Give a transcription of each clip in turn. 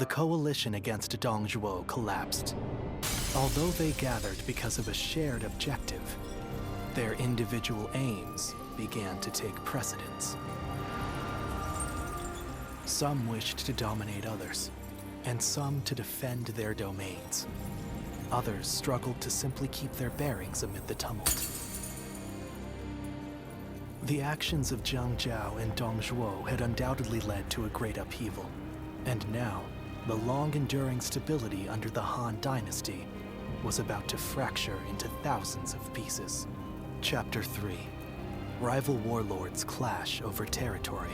the coalition against Dongzhuo collapsed. Although they gathered because of a shared objective, their individual aims began to take precedence. Some wished to dominate others, and some to defend their domains. Others struggled to simply keep their bearings amid the tumult. The actions of Jiang Zhao and Dong Zhuo had undoubtedly led to a great upheaval, and now, the long-enduring stability under the Han Dynasty was about to fracture into thousands of pieces. Chapter 3. Rival warlords clash over territory.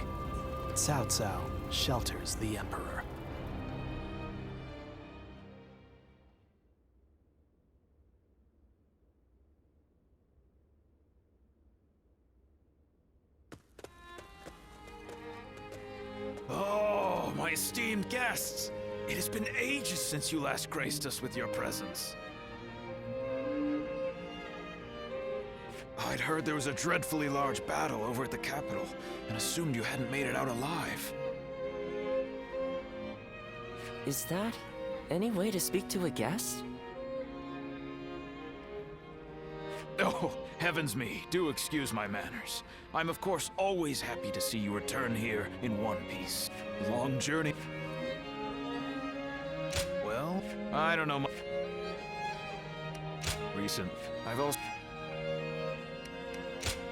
Cao Cao shelters the Emperor. Oh, my esteemed guests! It has been ages since you last graced us with your presence. I'd heard there was a dreadfully large battle over at the capital, and assumed you hadn't made it out alive. Is that any way to speak to a guest? Oh, heavens me, do excuse my manners. I'm of course always happy to see you return here in one piece. Long journey. Well, I don't know much. Recent. I've also...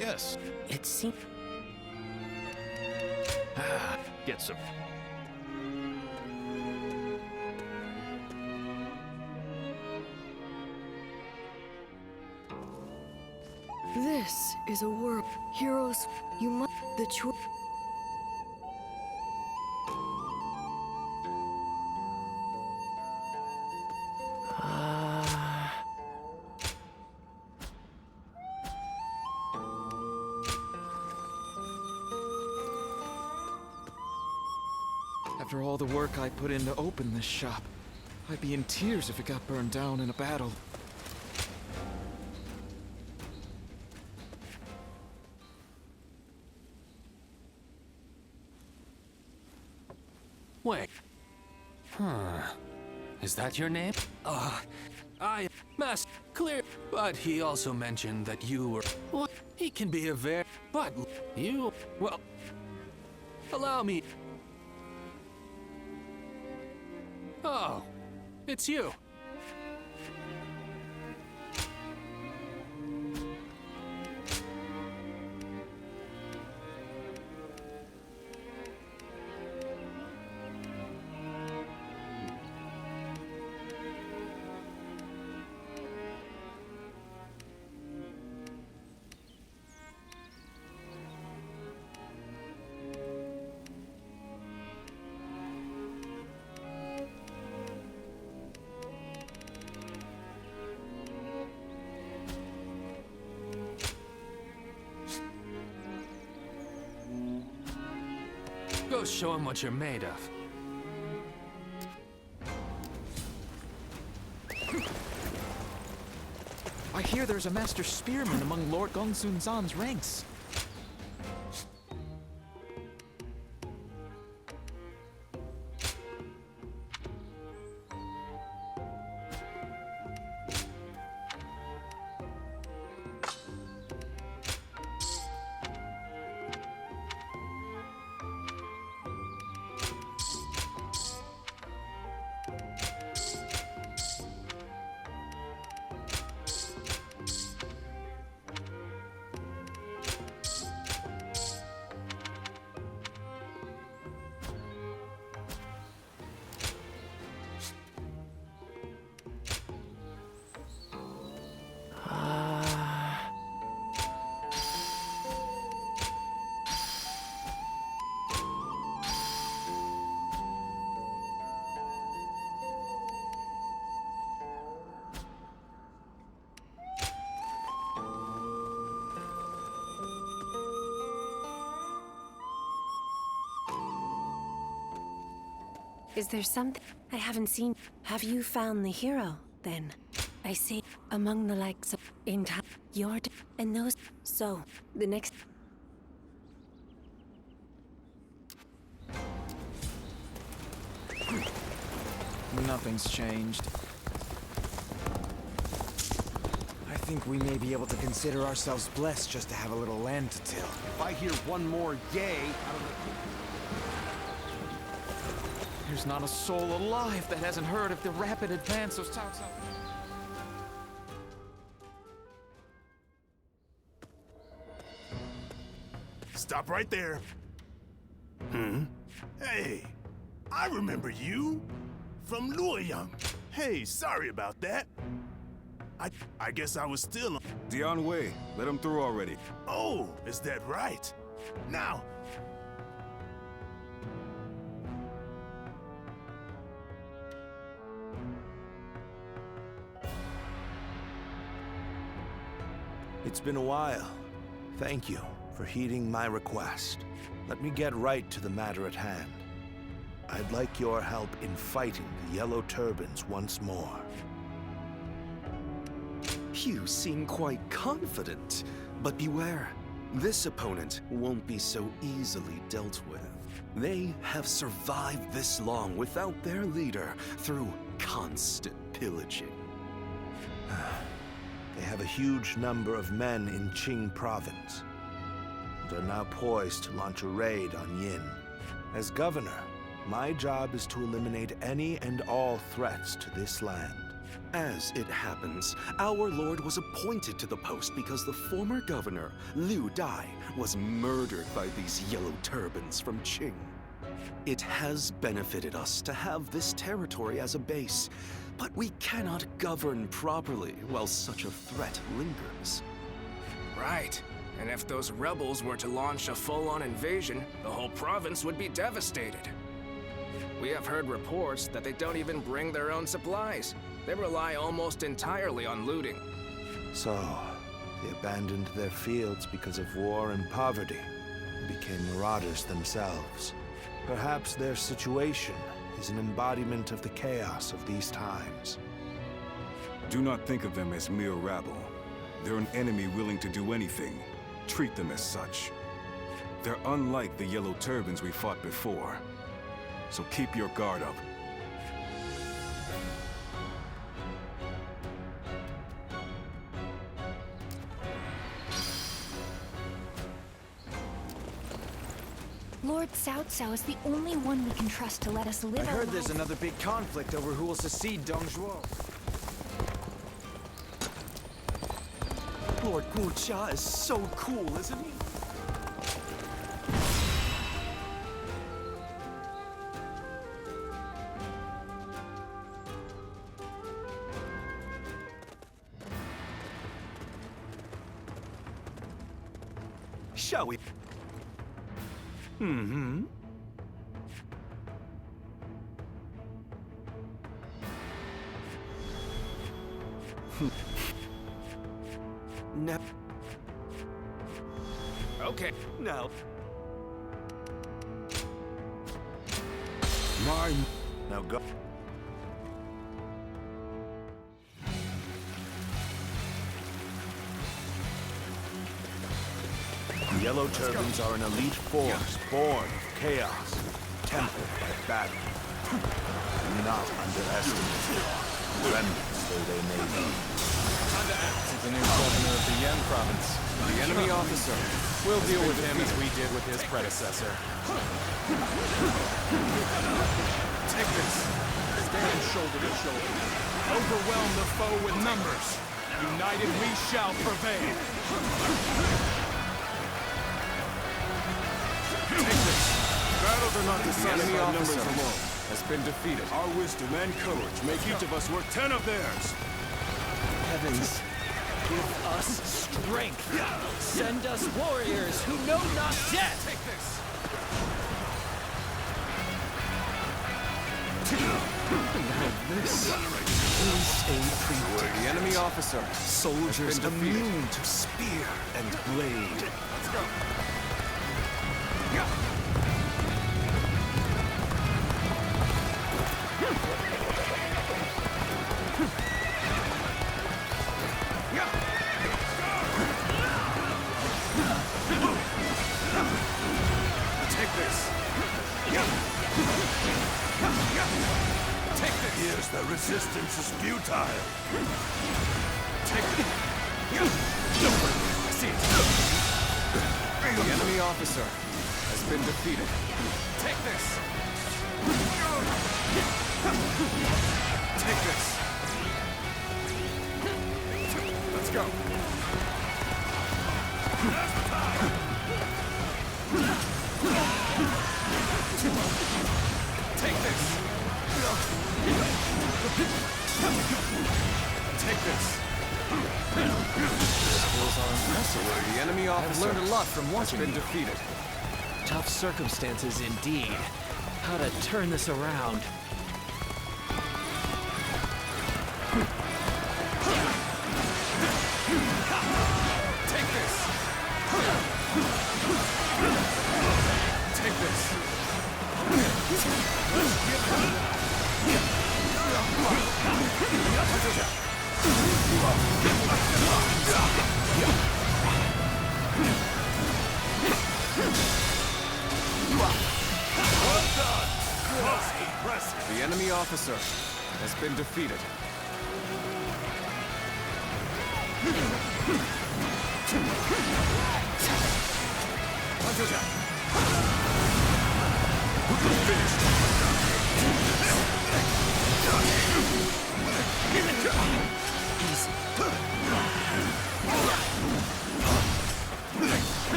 Yes. It seems... Get some... This is a world. Heroes, you must... The choice... After all the work I put in to open this shop, I'd be in tears if it got burned down in a battle. Wait. Is that your name? I... Master, clear. But he also mentioned that you were... What? He can be a very... But you... Well... Allow me... Oh. It's you. Go show him what you're made of. I hear there's a master spearman among Lord Gongsun Zan's ranks. Is there something I haven't seen? Have you found the hero, then? I see among the likes of in time, and those. So, the next. nothing's changed. I think we may be able to consider ourselves blessed just to have a little land to till. If I hear one more yay out of the... There's not a soul alive that hasn't heard of the rapid advance of Cao Cao. Stop right there. Hey, I remember you from Luoyang. Hey, sorry about that. I guess I was still on. Dian Wei, let him through already. Oh, is that right? Now. It's been a while. Thank you for heeding my request. Let me get right to the matter at hand. I'd like your help in fighting the Yellow Turbans once more. You seem quite confident, but beware. This opponent won't be so easily dealt with. They have survived this long without their leader through constant pillaging. They have a huge number of men in Qing province, and are now poised to launch a raid on Yin. As governor, my job is to eliminate any and all threats to this land. As it happens, our lord was appointed to the post because the former governor, Liu Dai, was murdered by these yellow turbans from Qing. It has benefited us to have this territory as a base, but we cannot govern properly while such a threat lingers. Right. And if those rebels were to launch a full-on invasion, the whole province would be devastated. We have heard reports that they don't even bring their own supplies. They rely almost entirely on looting. So, they abandoned their fields because of war and poverty, and became marauders themselves. Perhaps their situation is an embodiment of the chaos of these times. Do not think of them as mere rabble. They're an enemy willing to do anything. Treat them as such. They're unlike the Yellow Turbans we fought before. So keep your guard up. Lord Cao Cao is the only one we can trust to let us live I our heard there's lives. another big conflict over who will succeed Dong Zhuo. Lord Guojia is so cool, isn't he? Shall we? Mm-hmm. No. Okay. Now. Mine. Now go. The Yellow Turbans are an elite force born of chaos, tempered by battle. Do not underestimate them, remnants though they may be. The new governor of the Yan province, the enemy officer. We'll deal with him as we did with his predecessor. Take this. Stand shoulder to shoulder. Overwhelm the foe with numbers. United we shall prevail. Take this. Battles are not The decided enemy by numbers officer alone. has been defeated. Our wisdom and courage make each of us worth 10 of theirs. Heavens, give us strength. Send us warriors who know not death. Take this. This is a pretext. The enemy officer. Soldiers immune to spear and blade. Let's go. Take this. Here's the resistance is futile. The enemy officer has been defeated. Take this! Take this! Let's go! Take this! Take this! Skills are impressive. The enemy I've officer learned a lot from has watching been you. defeated. Tough circumstances indeed. How to turn this around. Take this! Take this! The enemy officer has been defeated.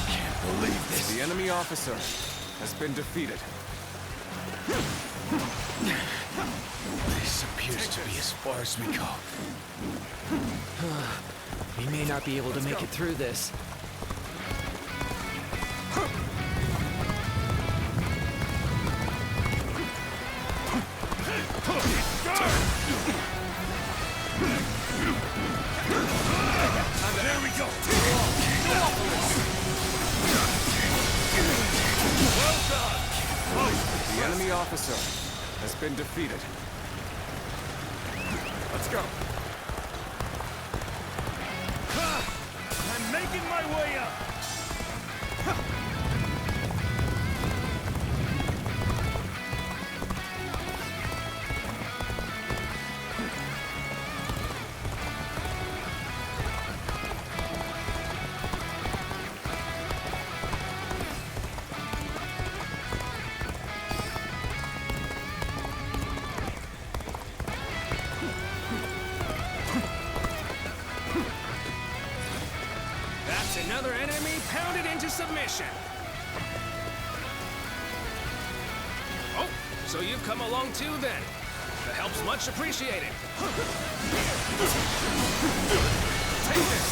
Can't believe this. The enemy officer has been defeated. This appears to be as far as we go. We may not be able to make it through this. There we go. Well done. The enemy officer has been defeated. Let's go. I'm making my way up. That's another enemy pounded into submission. Oh, so you've come along too then. The help's much appreciated. Take this.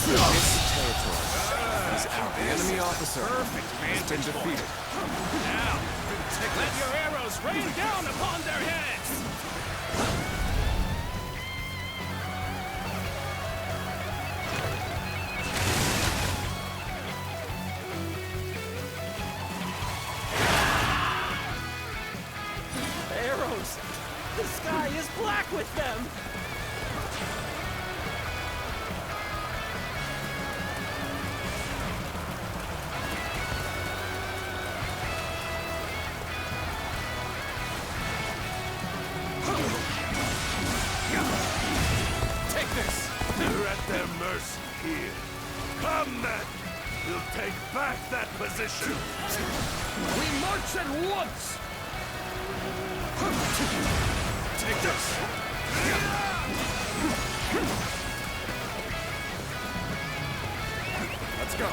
This territory is our enemy officer has been defeated. Now, let your arrows rain down upon their heads! Arrows! The sky is black with them! Take this! You're at their mercy here. Come then. We'll take back that position. We march at once! Take this. Let's go.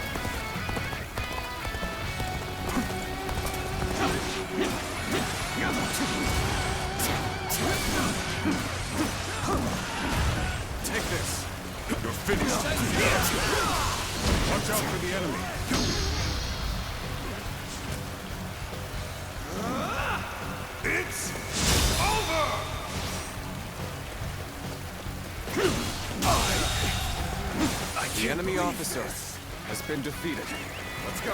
Take this. You're finished. Watch out for the enemy. It's over. The enemy officer has been defeated. Let's go.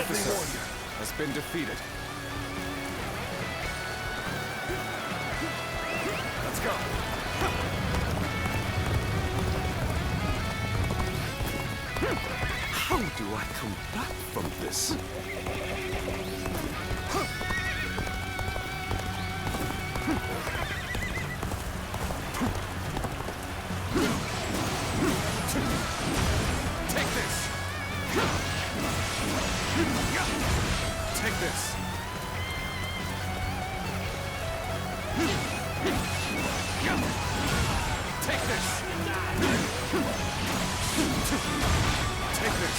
officer has been defeated. Let's go. How do I come back from this? Take this. Take this. Take this. Take this.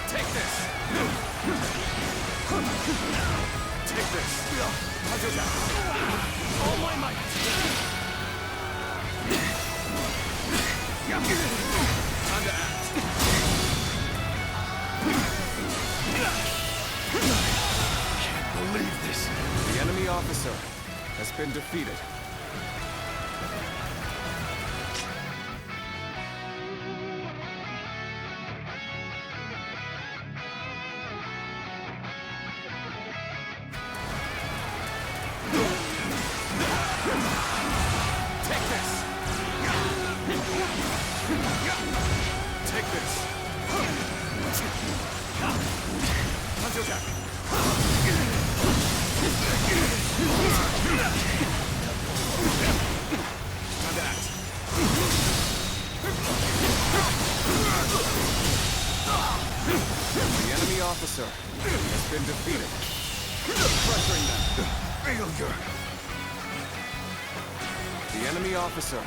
Take this. Take this. Take this. All my might. Time to act. Can't believe this. The enemy officer has been defeated. Take this. Take this. Punch attack. Time to act. The enemy officer has been defeated. Pressuring them. Failure. The enemy officer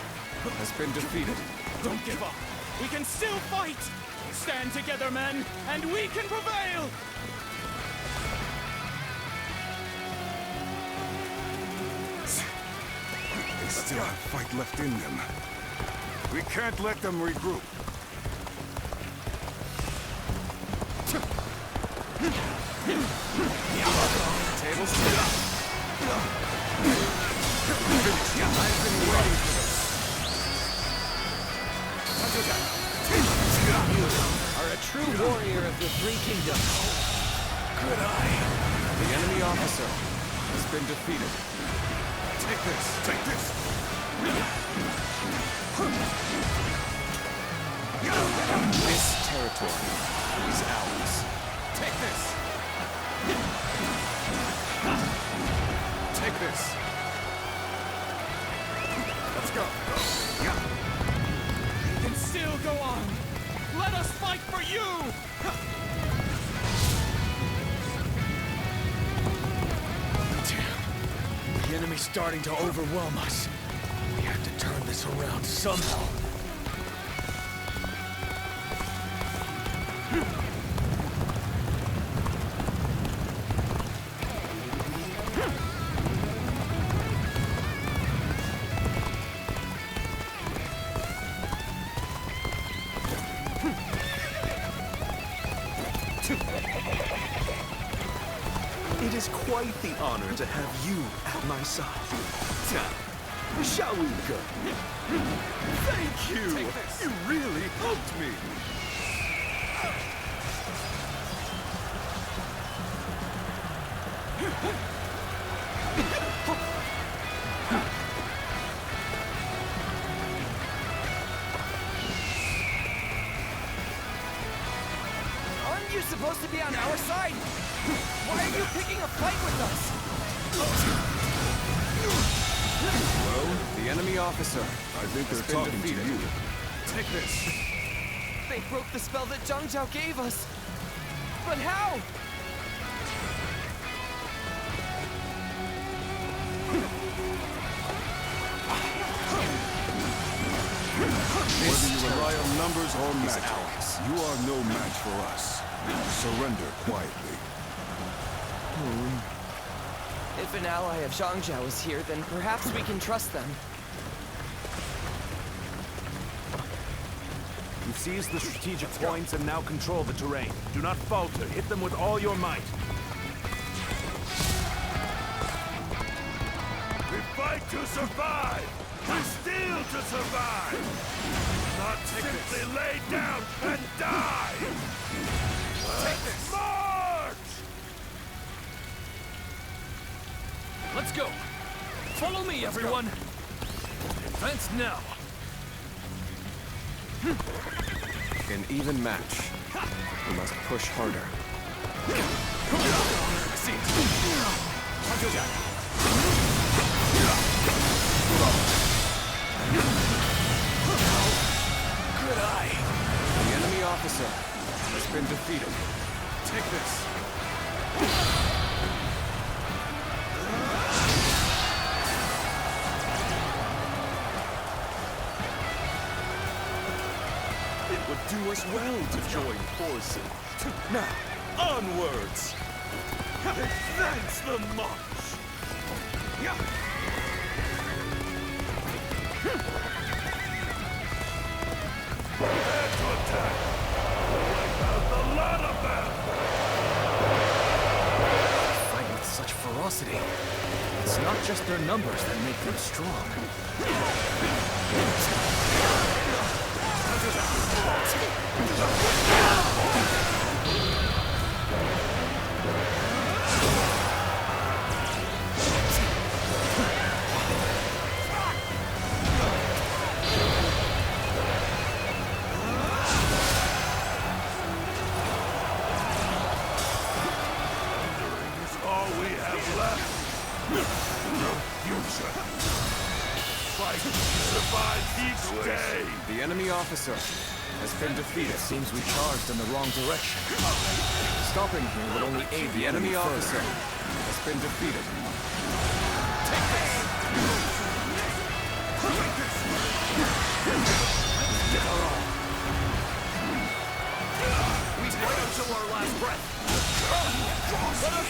has been defeated. Don't give up. We can still fight. Stand together, men, and we can prevail. They still have fight left in them. We can't let them regroup. Tables set. Finished. I've been waiting for this. You are a true warrior of the Three Kingdoms. Good eye. The enemy officer has been defeated. Take this. Take this. This territory is ours. Take this. Take this. Let's go. We can still go on. Let us fight for you. Damn. The enemy's starting to overwhelm us. We have to turn this around somehow. It is quite the honor to have you at my side. Shall we go? Thank you! You really helped me! Aren't you supposed to be on our side? Why are you picking a fight with us? Hello? The enemy officer. I think they're talking to you. Take this. They broke the spell that Zhangjiao gave us. But how? Whether you rely on numbers or magic, you are no match for us. Surrender quietly. If an ally of Zhangjiao is here, then perhaps we can trust them. You've seized the strategic points and now control the terrain. Do not falter. Hit them with all your might. We fight to survive! We steal to survive! Not simply lay down and die! go! Follow me, everyone! Advance now! An even match. We must push harder. See it! Hunter down! Good eye! The enemy officer has been defeated. Take this! It would do us well to join forces. Now, onwards! Advance the march! Fight with such ferocity. It's not just their numbers that make them strong. All we have left. The future. Fight to survive each day. The enemy officer has been defeated. Seems we charged in the wrong direction. Stopping here would only aid The enemy officer has been defeated. Take this! Give our all. We fight until our last breath.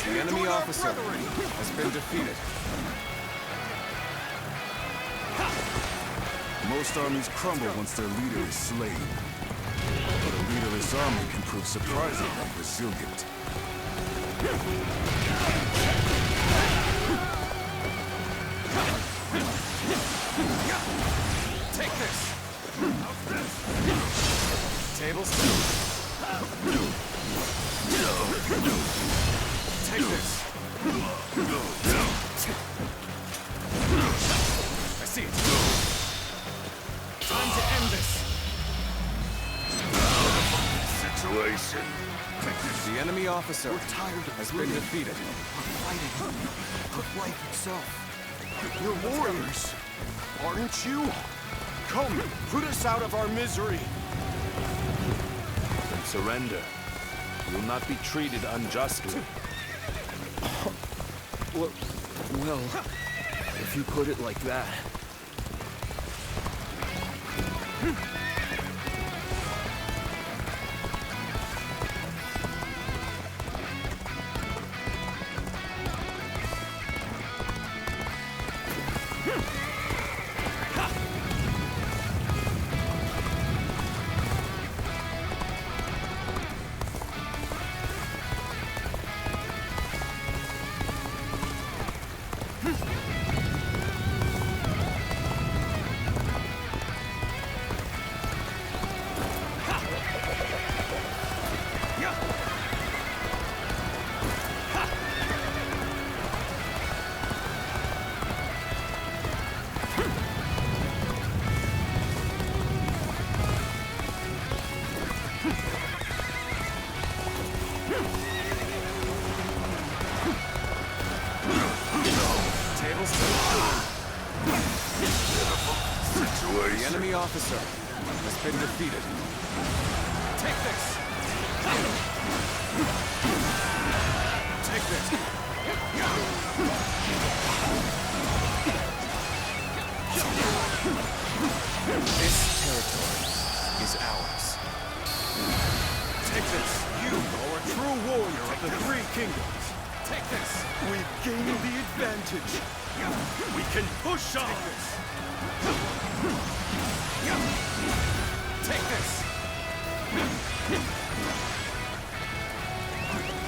The enemy officer has been defeated. Most armies crumble once their leader is slain. But a leaderless army can prove surprisingly resilient. Take this! Tables. Take this! I see it! Time to end this! Situation. The enemy officer has been defeated. Fighting for life itself. You're warriors, aren't you? Come, put us out of our misery. Then surrender. You'll not be treated unjustly. Well, if you put it like that. The enemy officer has been defeated. Take this! Take this! This territory is ours. Take this! You are a true warrior of the Three Kingdoms. Take this! We've gained the advantage. We can push on. Take this!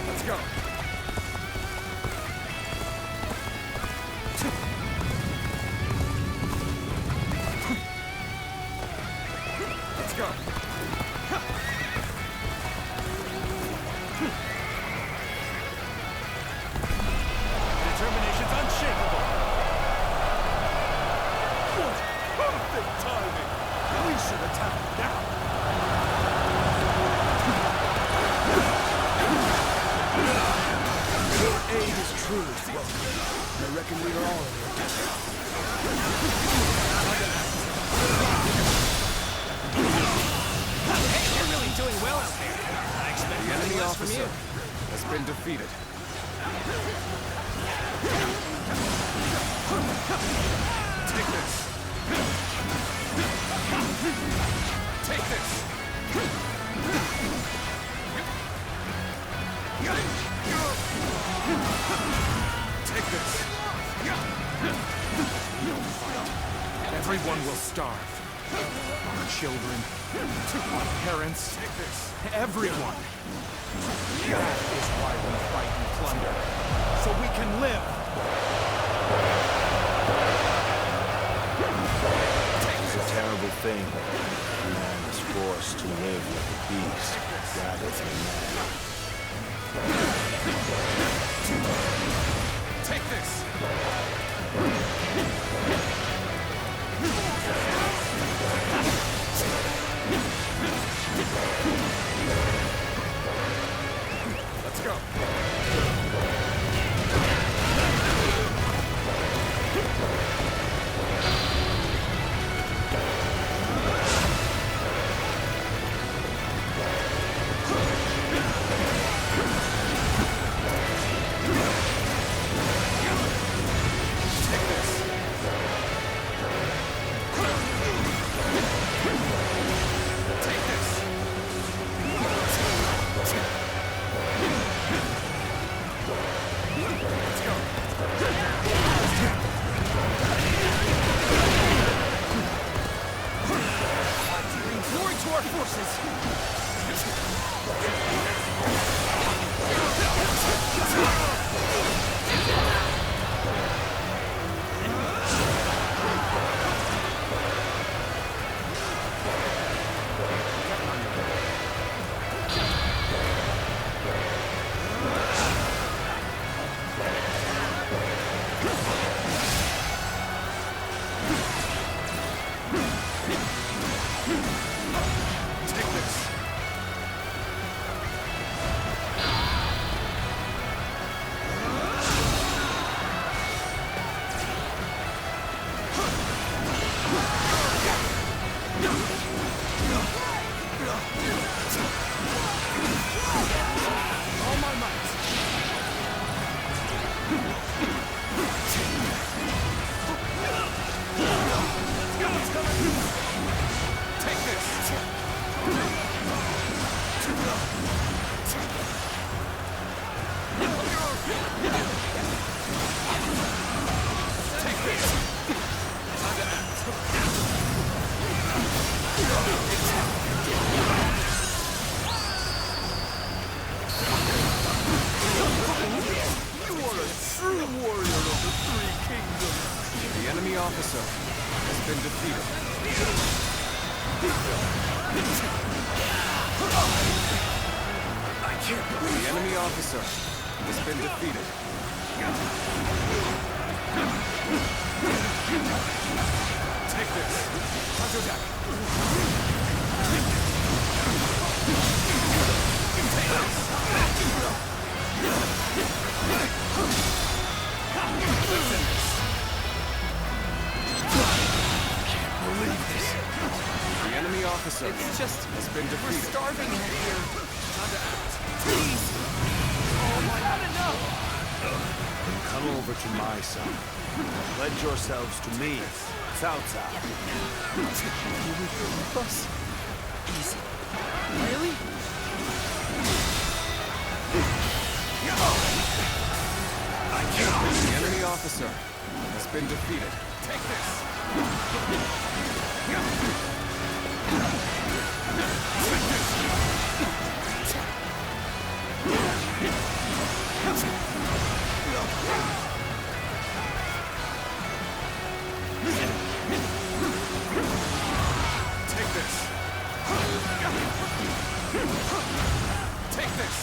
Let's go! Let's go! Determination's unshakable! reckon we are all in your debt. Hey, you're really doing well out there. I expect The enemy nothing less from officer you. has been defeated. Take this. Take this. Take this. Everyone will starve. Our children, our parents, everyone. That is why we fight and plunder. So we can live. It's a terrible thing. Man is forced to live like a beast rather than man. Take this. Let's go. Glory to our forces! Take this. All my might. Take this. Take this. Time to act. You are a true warrior of the Three Kingdoms. The enemy officer has been defeated. I can't believe the enemy officer has been defeated. Take this. Counterattack. Take this. Listen this. Can't believe this. The enemy officer has been defeated. We're starving out here. Time to act. Please! Oh my god, enough! Then come over to my side. Pledge yourselves to me, Cao Cao. You would help us? Easy. Really? I can't. The enemy officer has been defeated. Take this. Take this. Take this.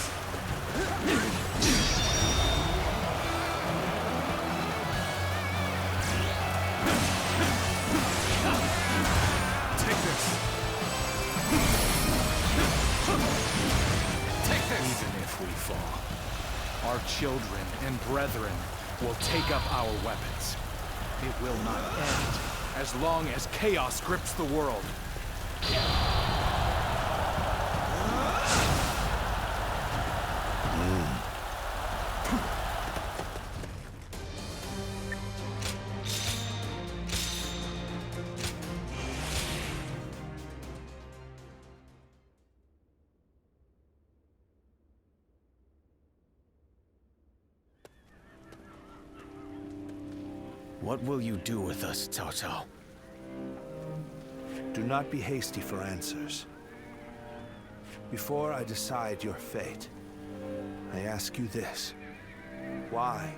Take this. Take this. Even if we fall, our children and brethren will take up our weapons. It will not end as long as chaos grips the world. What will you do with us, Cao Cao? Do not be hasty for answers. Before I decide your fate, I ask you this. Why,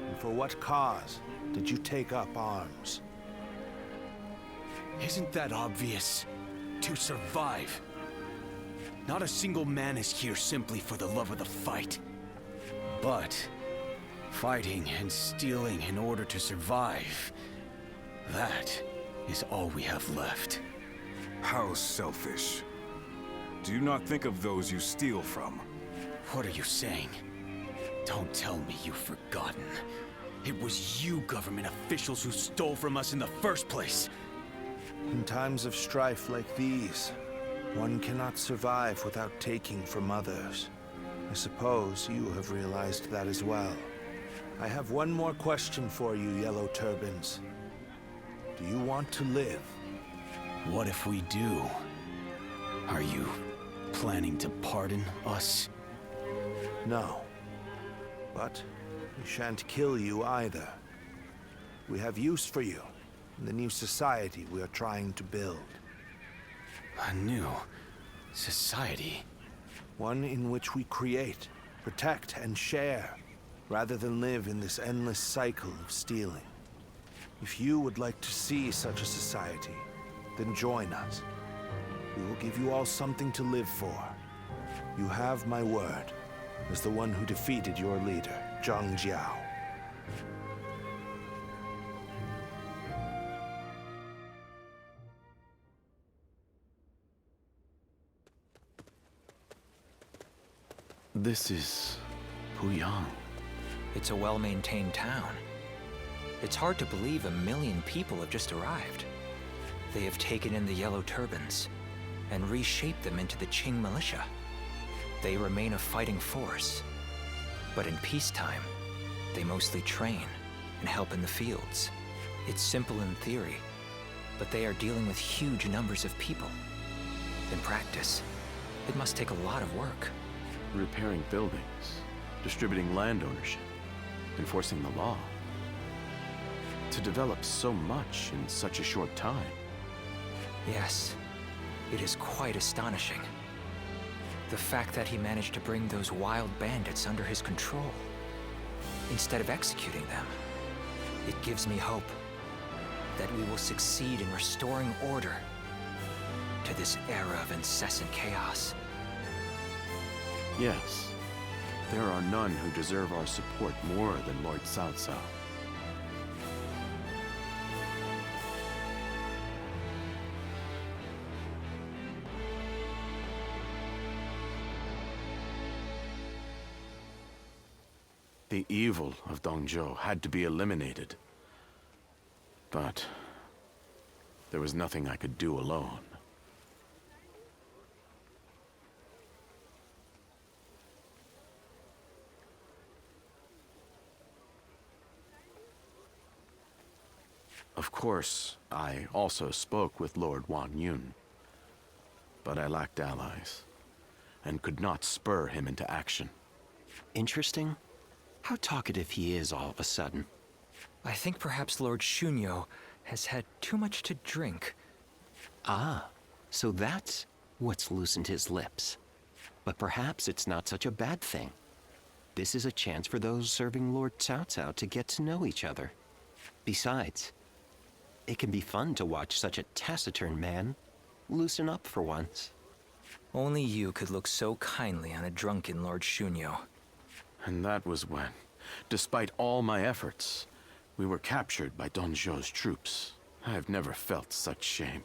and for what cause, did you take up arms? Isn't that obvious? To survive. Not a single man is here simply for the love of the fight. But fighting and stealing in order to survive, that is all we have left. How selfish. Do you not think of those you steal from? What are you saying? Don't tell me you've forgotten. It was you government officials who stole from us in the first place. In times of strife like these, one cannot survive without taking from others. I suppose you have realized that as well. I have one more question for you, Yellow Turbans. Do you want to live? What if we do? Are you planning to pardon us? No. But we shan't kill you either. We have use for you in the new society we are trying to build. A new society? One in which we create, protect, and share, rather than live in this endless cycle of stealing. If you would like to see such a society, then join us. We will give you all something to live for. You have my word, as the one who defeated your leader, Zhang Jiao. This is Puyang. It's a well-maintained town. It's hard to believe 1 million people have just arrived. They have taken in the Yellow Turbans and reshaped them into the Qing militia. They remain a fighting force, but in peacetime, they mostly train and help in the fields. It's simple in theory, but they are dealing with huge numbers of people. In practice, it must take a lot of work. Repairing buildings, distributing land ownership, enforcing the law. To develop so much in such a short time. Yes, it is quite astonishing. The fact that he managed to bring those wild bandits under his control, instead of executing them, it gives me hope that we will succeed in restoring order to this era of incessant chaos. Yes, there are none who deserve our support more than Lord Cao Cao. The evil of Dongzhou had to be eliminated. But there was nothing I could do alone. Of course, I also spoke with Lord Wang Yun. But I lacked allies, and could not spur him into action. Interesting. How talkative he is all of a sudden. I think perhaps Lord Shunyo has had too much to drink. Ah, so that's what's loosened his lips. But perhaps it's not such a bad thing. This is a chance for those serving Lord Cao Cao to get to know each other. Besides, it can be fun to watch such a taciturn man loosen up for once. Only you could look so kindly on a drunken Lord Shunyo. And that was when, despite all my efforts, we were captured by Dongzhou's troops. I have never felt such shame.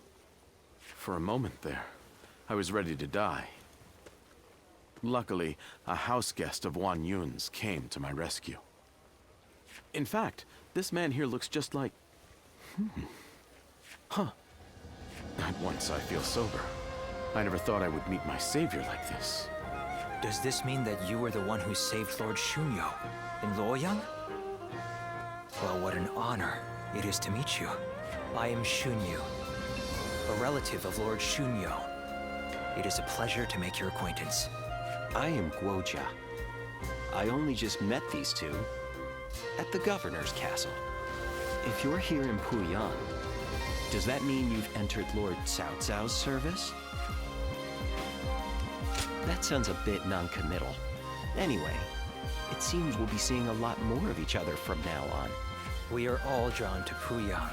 For a moment there, I was ready to die. Luckily, a house guest of Wang Yun's came to my rescue. In fact, this man here looks just like... Huh. At once I feel sober. I never thought I would meet my savior like this. Does this mean that you were the one who saved Lord Shunyo in Luoyang? Well, what an honor it is to meet you. I am Shunyu, a relative of Lord Shunyo. It is a pleasure to make your acquaintance. I am Guoja. I only just met these two at the governor's castle. If you're here in Puyang, does that mean you've entered Lord Cao Cao's service? That sounds a bit non-committal. Anyway, it seems we'll be seeing a lot more of each other from now on. We are all drawn to Puyang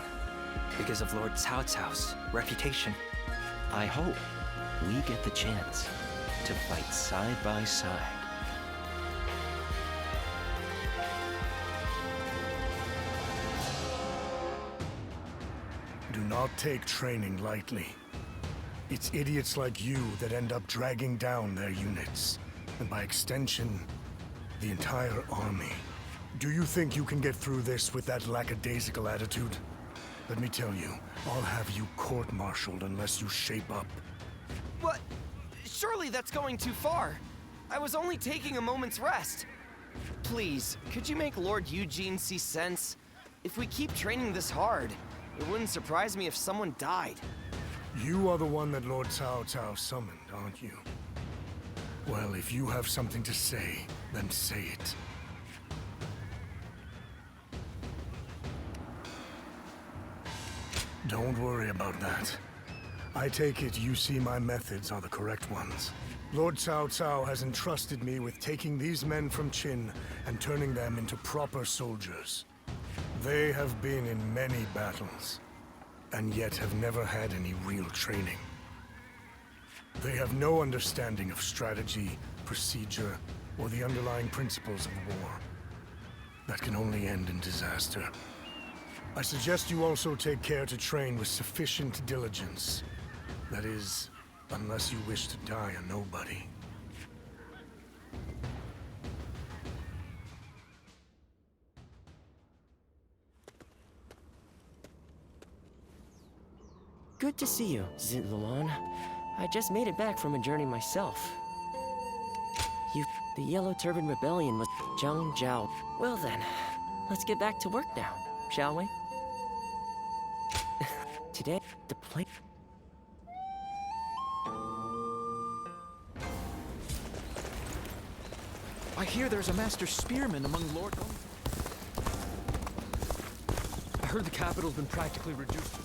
because of Lord Cao Cao's reputation. I hope we get the chance to fight side by side. Do not take training lightly. It's idiots like you that end up dragging down their units, and by extension, the entire army. Do you think you can get through this with that lackadaisical attitude? Let me tell you, I'll have you court-martialed unless you shape up. What? Surely that's going too far. I was only taking a moment's rest. Please, could you make Lord Eugene see sense? If we keep training this hard, it wouldn't surprise me if someone died. You are the one that Lord Cao Cao summoned, aren't you? Well, if you have something to say, then say it. Don't worry about that. I take it you see my methods are the correct ones. Lord Cao Cao has entrusted me with taking these men from Qin and turning them into proper soldiers. They have been in many battles, and yet have never had any real training. They have no understanding of strategy, procedure, or the underlying principles of war. That can only end in disaster. I suggest you also take care to train with sufficient diligence. That is, unless you wish to die a nobody. Good to see you, Zitluan. I just made it back from a journey myself. The Yellow Turban Rebellion was Zhang Zhao. Well then, let's get back to work now, shall we? Today, the plan... I hear there's a master spearman among Lord... I heard the capital's been practically reduced.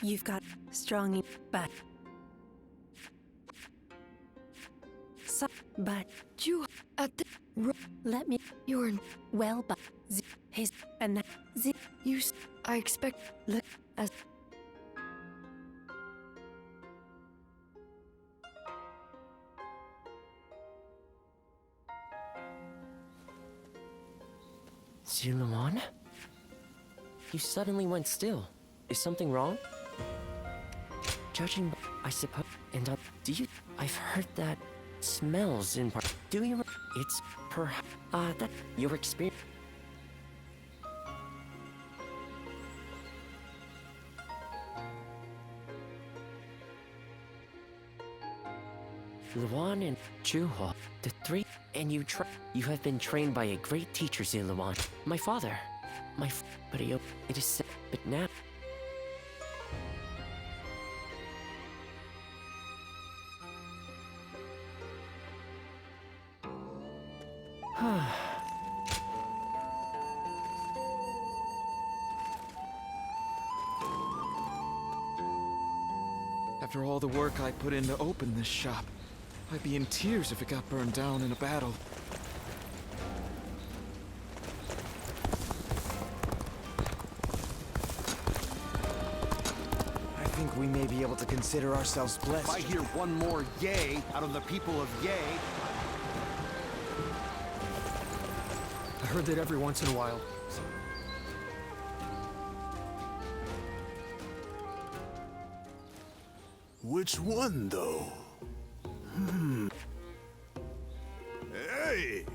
You've got strong, but you at the let me. You're well, but his and that you. I expect look as. Zitluan? You suddenly went still. Is something wrong? Judging, I suppose, and do you? I've heard that smells in part. Do you? It's perhaps that your experience. Luan and Chuho, the three, and you have been trained by a great teacher, Zitluan. My father, but it is sad, but now. After all the work I put in to open this shop, I'd be in tears if it got burned down in a battle. I think we may be able to consider ourselves blessed. If I hear one more yay out of the people of Yay... I heard that every once in a while, Which one, though? Hey!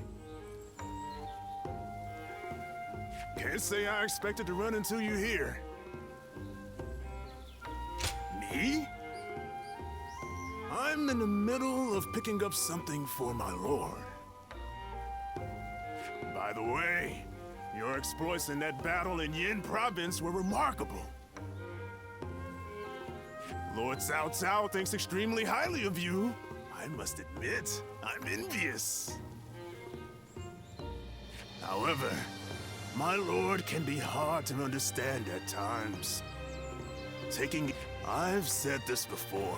Can't say I expected to run into you here. Me? I'm in the middle of picking up something for my lord. By the way, your exploits in that battle in Yin province were remarkable. Lord Cao Cao thinks extremely highly of you. I must admit, I'm envious. However, my lord can be hard to understand at times. I've said this before.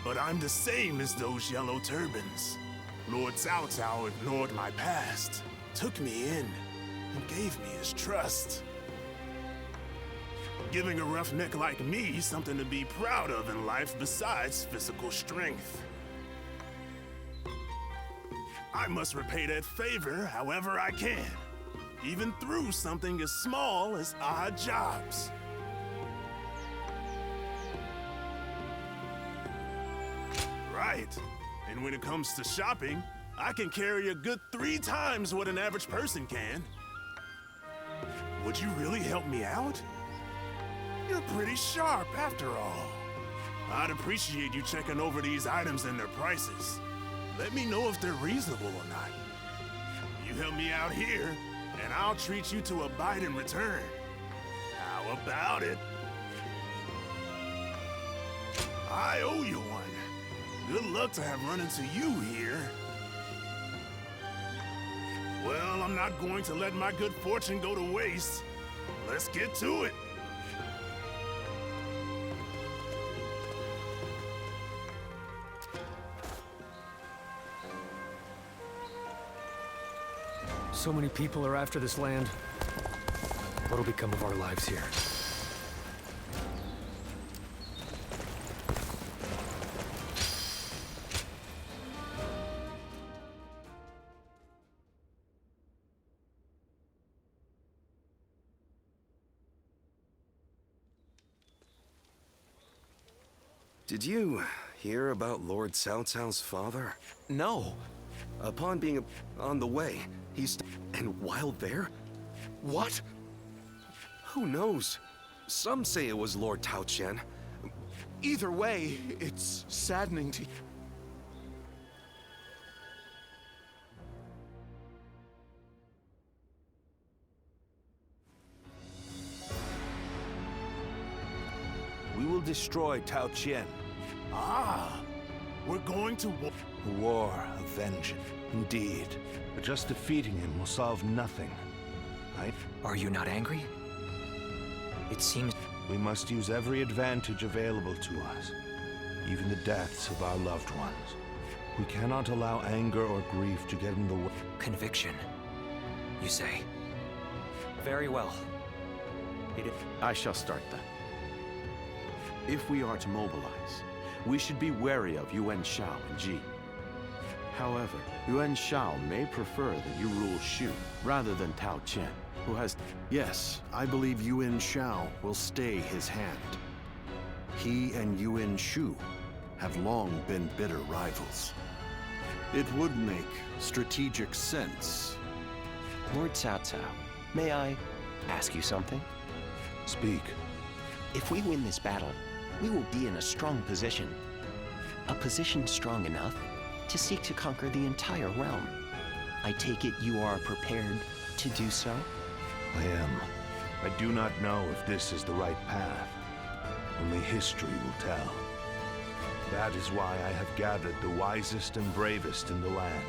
But I'm the same as those yellow turbans. Lord Cao Cao ignored my past, took me in, and gave me his trust. Giving a roughneck like me something to be proud of in life besides physical strength. I must repay that favor however I can, even through something as small as odd jobs. Right. And when it comes to shopping, I can carry a good 3 times what an average person can. Would you really help me out? You're pretty sharp after all. I'd appreciate you checking over these items and their prices. Let me know if they're reasonable or not. You help me out here, and I'll treat you to a bite in return. How about it? I owe you one. Good luck to have run into you here. Well, I'm not going to let my good fortune go to waste. Let's get to it. So many people are after this land. What'll become of our lives here? Did you hear about Lord Cao Cao's father? No. Upon being on the way, and while there? What? Who knows? Some say it was Lord Tao Qian. Either way, it's saddening to... We will destroy Tao Qian. Ah, we're going to war. A war of vengeance, indeed. But just defeating him will solve nothing. Are you not angry? It seems... We must use every advantage available to us, even the deaths of our loved ones. We cannot allow anger or grief to get in the way. Conviction, you say? Very well. I shall start then. If we are to mobilize, we should be wary of Yuan Shao and Ji. However, Yuan Shao may prefer that you rule Shu rather than Tao Qian, who has... Yes, I believe Yuan Shao will stay his hand. He and Yuan Shu have long been bitter rivals. It would make strategic sense. Lord Cao Cao, may I ask you something? Speak. If we win this battle, we will be in a strong position. A position strong enough to seek to conquer the entire realm. I take it you are prepared to do so? I am. I do not know if this is the right path. Only history will tell. That is why I have gathered the wisest and bravest in the land.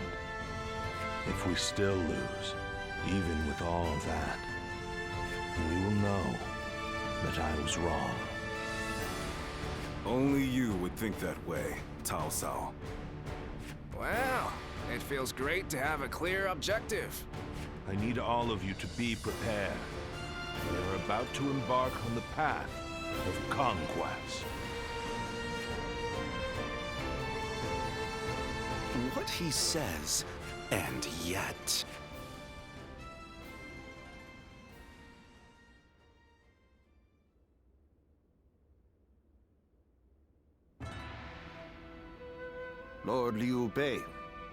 If we still lose, even with all of that, we will know that I was wrong. Only you would think that way, Cao Cao. Well, it feels great to have a clear objective. I need all of you to be prepared. We are about to embark on the path of conquest. What he says, and yet... Lord Liu Bei,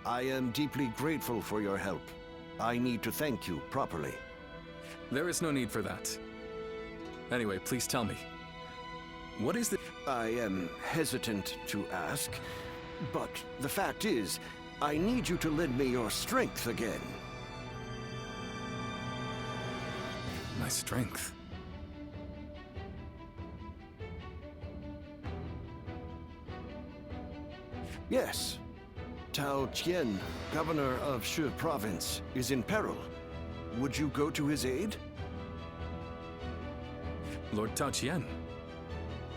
I am deeply grateful for your help. I need to thank you properly. There is no need for that. Anyway, please tell me. What is the... I am hesitant to ask, but the fact is, I need you to lend me your strength again. My strength? Yes. Tao Qian, governor of Shu province, is in peril. Would you go to his aid? Lord Tao Qian?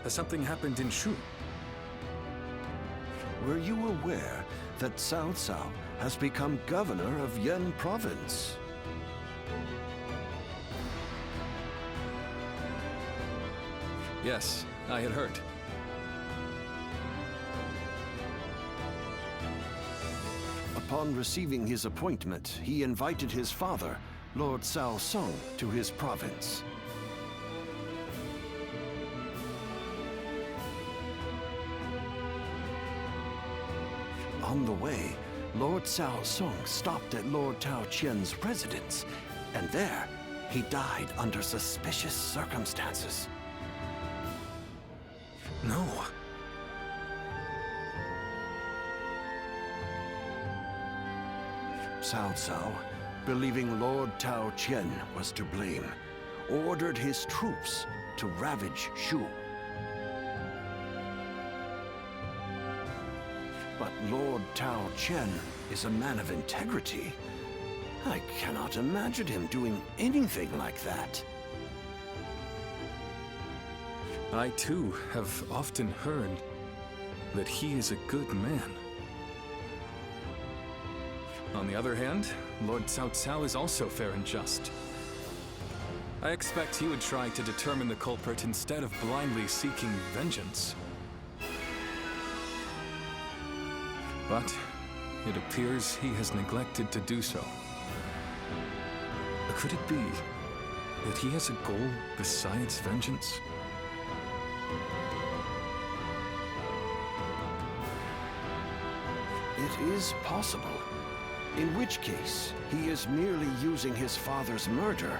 Has something happened in Shu? Were you aware that Cao Cao has become governor of Yan province? Yes, I had heard. Upon receiving his appointment, he invited his father, Lord Cao Song, to his province. On the way, Lord Cao Song stopped at Lord Tao Qian's residence, and there, he died under suspicious circumstances. No. Cao Cao, believing Lord Tao Qian was to blame, ordered his troops to ravage Shu. But Lord Tao Qian is a man of integrity. I cannot imagine him doing anything like that. I too have often heard that he is a good man. On the other hand, Lord Cao Cao is also fair and just. I expect he would try to determine the culprit instead of blindly seeking vengeance. But it appears he has neglected to do so. Could it be that he has a goal besides vengeance? It is possible. In which case, he is merely using his father's murder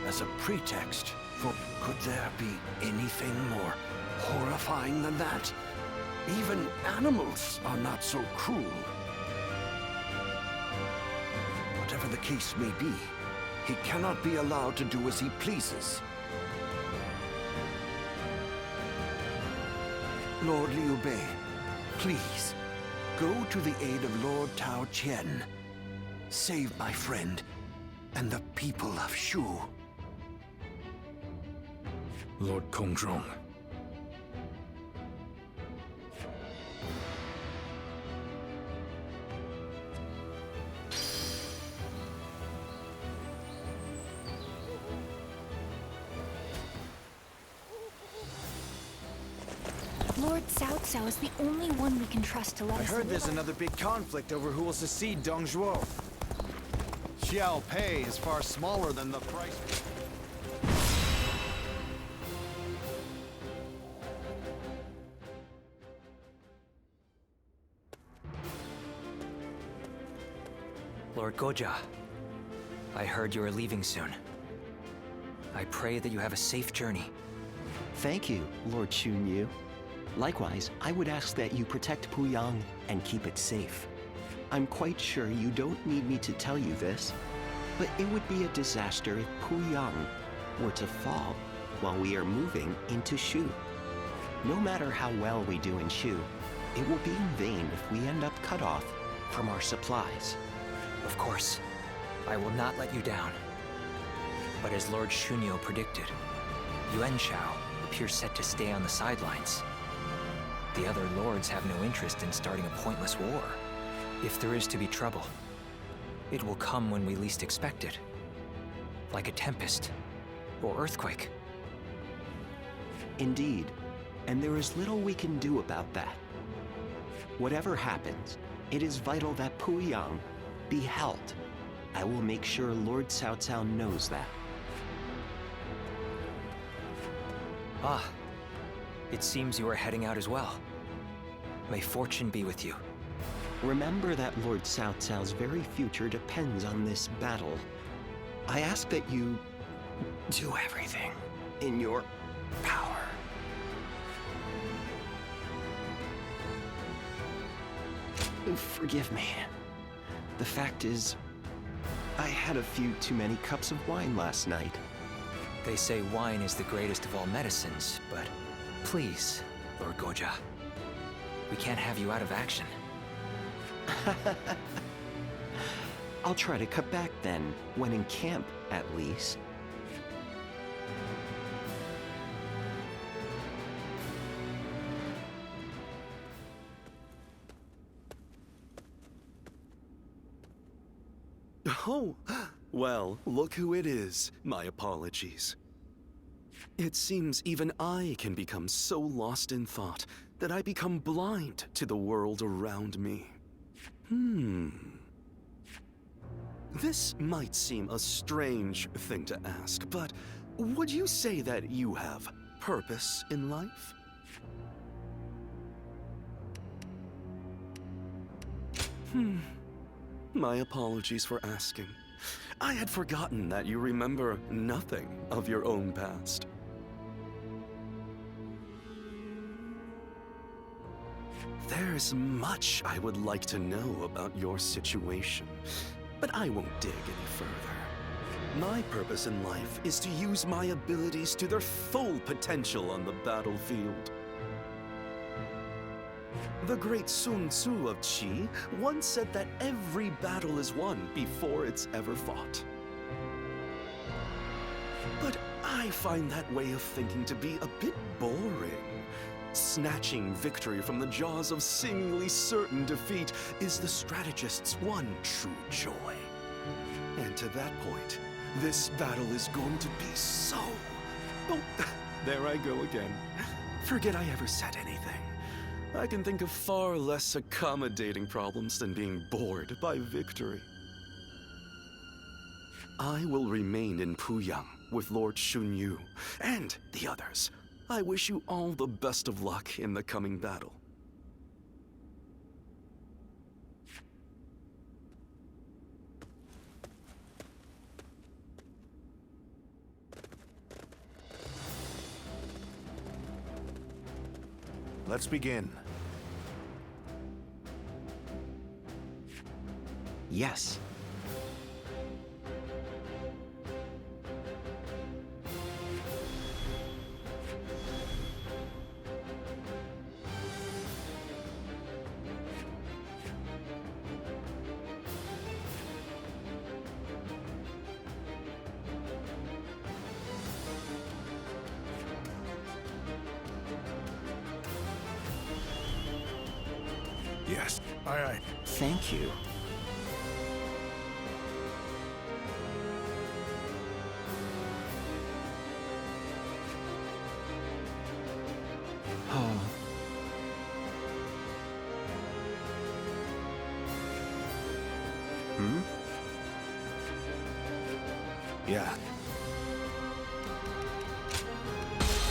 as a pretext for... Could there be anything more horrifying than that? Even animals are not so cruel. Whatever the case may be, he cannot be allowed to do as he pleases. Lord Liu Bei, please, go to the aid of Lord Tao Qian. Save my friend and the people of Shu. Lord Kongzhong. Lord Cao Cao is the only one we can trust to let us I heard live. there's another big conflict over who will succeed Dong Zhuo. Xiao Pei is far smaller than the price. Lord Goja, I heard you are leaving soon. I pray that you have a safe journey. Thank you, Lord Xunyu. Likewise, I would ask that you protect Puyang and keep it safe. I'm quite sure you don't need me to tell you this, but it would be a disaster if Puyang were to fall while we are moving into Shu. No matter how well we do in Shu, it will be in vain if we end up cut off from our supplies. Of course, I will not let you down. But as Lord Shunyo predicted, Yuan Shao appears set to stay on the sidelines. The other lords have no interest in starting a pointless war. If there is to be trouble, it will come when we least expect it. Like a tempest or earthquake. Indeed, and there is little we can do about that. Whatever happens, it is vital that Puyang be held. I will make sure Lord Cao Cao knows that. Ah, it seems you are heading out as well. May fortune be with you. remember that Lord Cao Cao's very future depends on this battle. I ask that you do everything in your power. Forgive me. The fact is, I had a few too many cups of wine last night. They say wine is the greatest of all medicines, but please, Lord Goja, we can't have you out of action. I'll try to cut back then, when in camp, at least. Oh, well, look who it is. My apologies. It seems even I can become so lost in thought that I become blind to the world around me. This might seem a strange thing to ask, but would you say that you have purpose in life? My apologies for asking. I had forgotten that you remember nothing of your own past. There's much I would like to know about your situation, but I won't dig any further. My purpose in life is to use my abilities to their full potential on the battlefield. The great Sun Tzu of Qi once said that every battle is won before it's ever fought. But I find that way of thinking to be a bit boring. Snatching victory from the jaws of seemingly certain defeat is the strategist's one true joy. And to that point, this battle is going to be so... Oh, there I go again. Forget I ever said anything. I can think of far less accommodating problems than being bored by victory. I will remain in Puyang with Lord Xunyu and the others. I wish you all the best of luck in the coming battle. Let's begin. Yes. Yes. Aye, aye. Thank you. Oh. Yeah.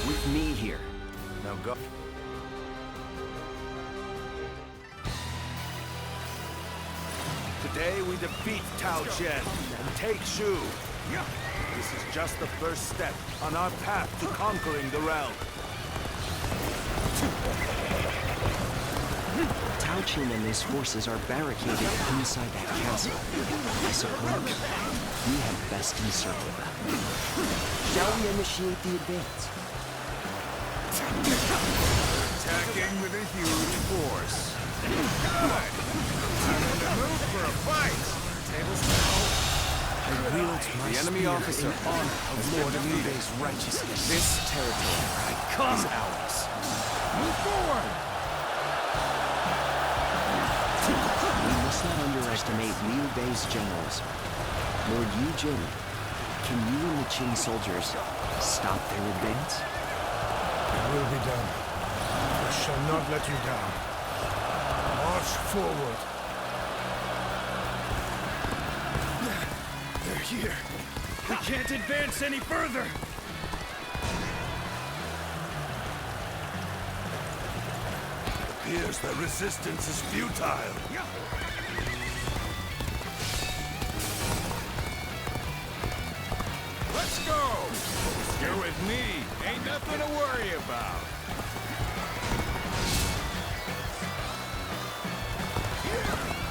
With me here. Now go. Today we defeat Tao Chen and take Shu. This is just the first step on our path to conquering the realm. Tao Chen and his forces are barricaded inside that castle. I suppose we had best encircle them. Shall we initiate the advance? Attacking with a huge force. Good! I'm in the mood for a fight! Tables now. I wield my The enemy spear officer in honor of Lord Liu's righteousness. This territory is ours. Move forward! We must not underestimate Liu Bei's generals. Lord Yu Jin, can you and the Qin soldiers stop their advance? It will be done. I shall not let you down. March forward. They're here. We can't advance any further! appears that resistance is futile. Let's go! You're with me. Ain't nothing to worry about.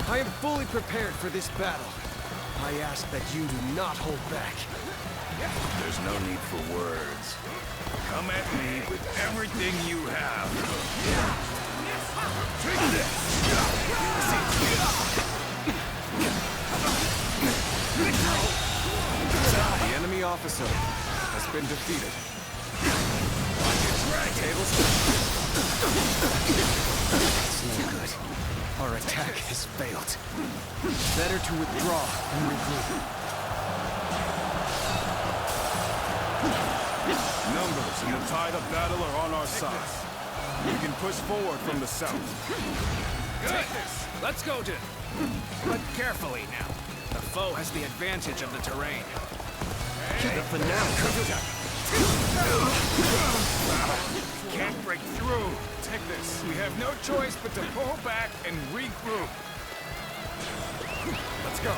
I am fully prepared for this battle. I ask that you do not hold back. There's no need for words. Come at me with everything you have. Take this! The enemy officer has been defeated. Tables. It's no good. Our attack has failed. Better to withdraw and regroup. Numbers and the tide of battle are on our side. We can push forward from the south. Good. Let's go, Jin. But carefully now. The foe has the advantage of the terrain. For now. Can't break through. Take this. We have no choice but to pull back and regroup. Let's go.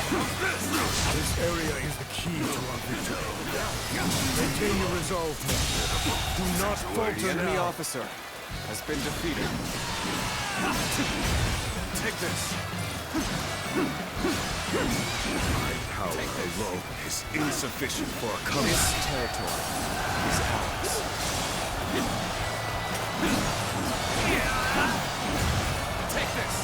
This area is the key to our victory. Maintain your resolve, men. Do not falter The enemy now. officer has been defeated. Take this. My power alone is insufficient for a comeback. This territory is ours. Take this!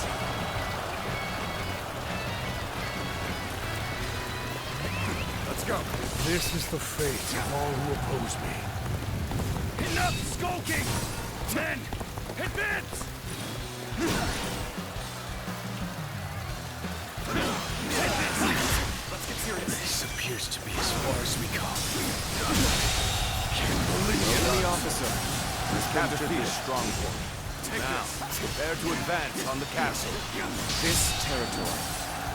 Let's go. This is the fate of all who oppose me. Enough skulking! Men, advance! Let's get serious. This appears to be as far as we go. Can't believe the enemy officer has captured this stronghold. Now, prepare to advance on the castle. This territory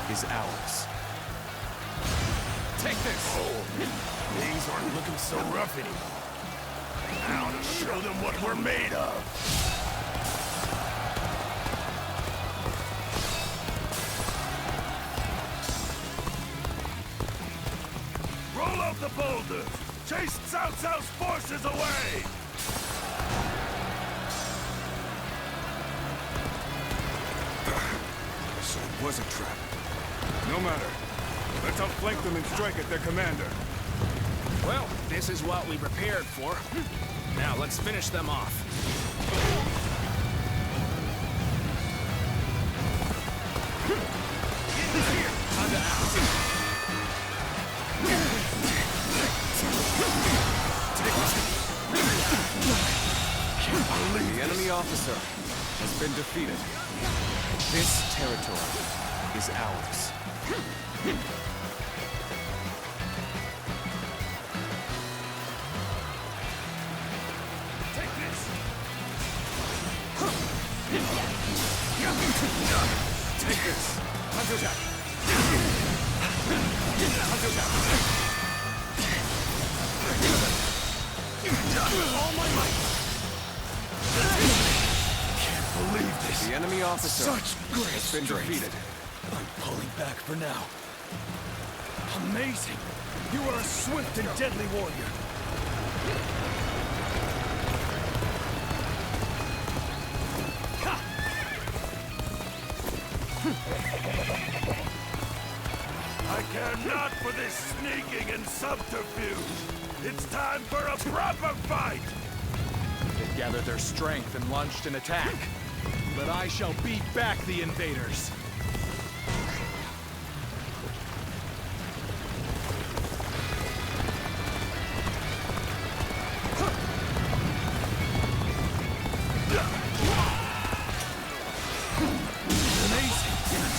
is ours. Take this! Things aren't looking so rough anymore. Now to show them what we're made of. Roll out the boulders! Chase Cao Cao's forces away! So it was a trap. No matter. Let's outflank them and strike at their commander. Well, this is what we prepared for. Now, let's finish them off. The enemy officer has been defeated. This territory is ours. Take this! Take this! Counterattack! All my might! Can't believe this. The enemy officer Such great has been strength. defeated. I'm pulling back for now. Amazing! You are a swift and deadly warrior. I care not for this sneaking and subterfuge. It's time for a proper fight! They gathered their strength and launched an attack. But I shall beat back the invaders.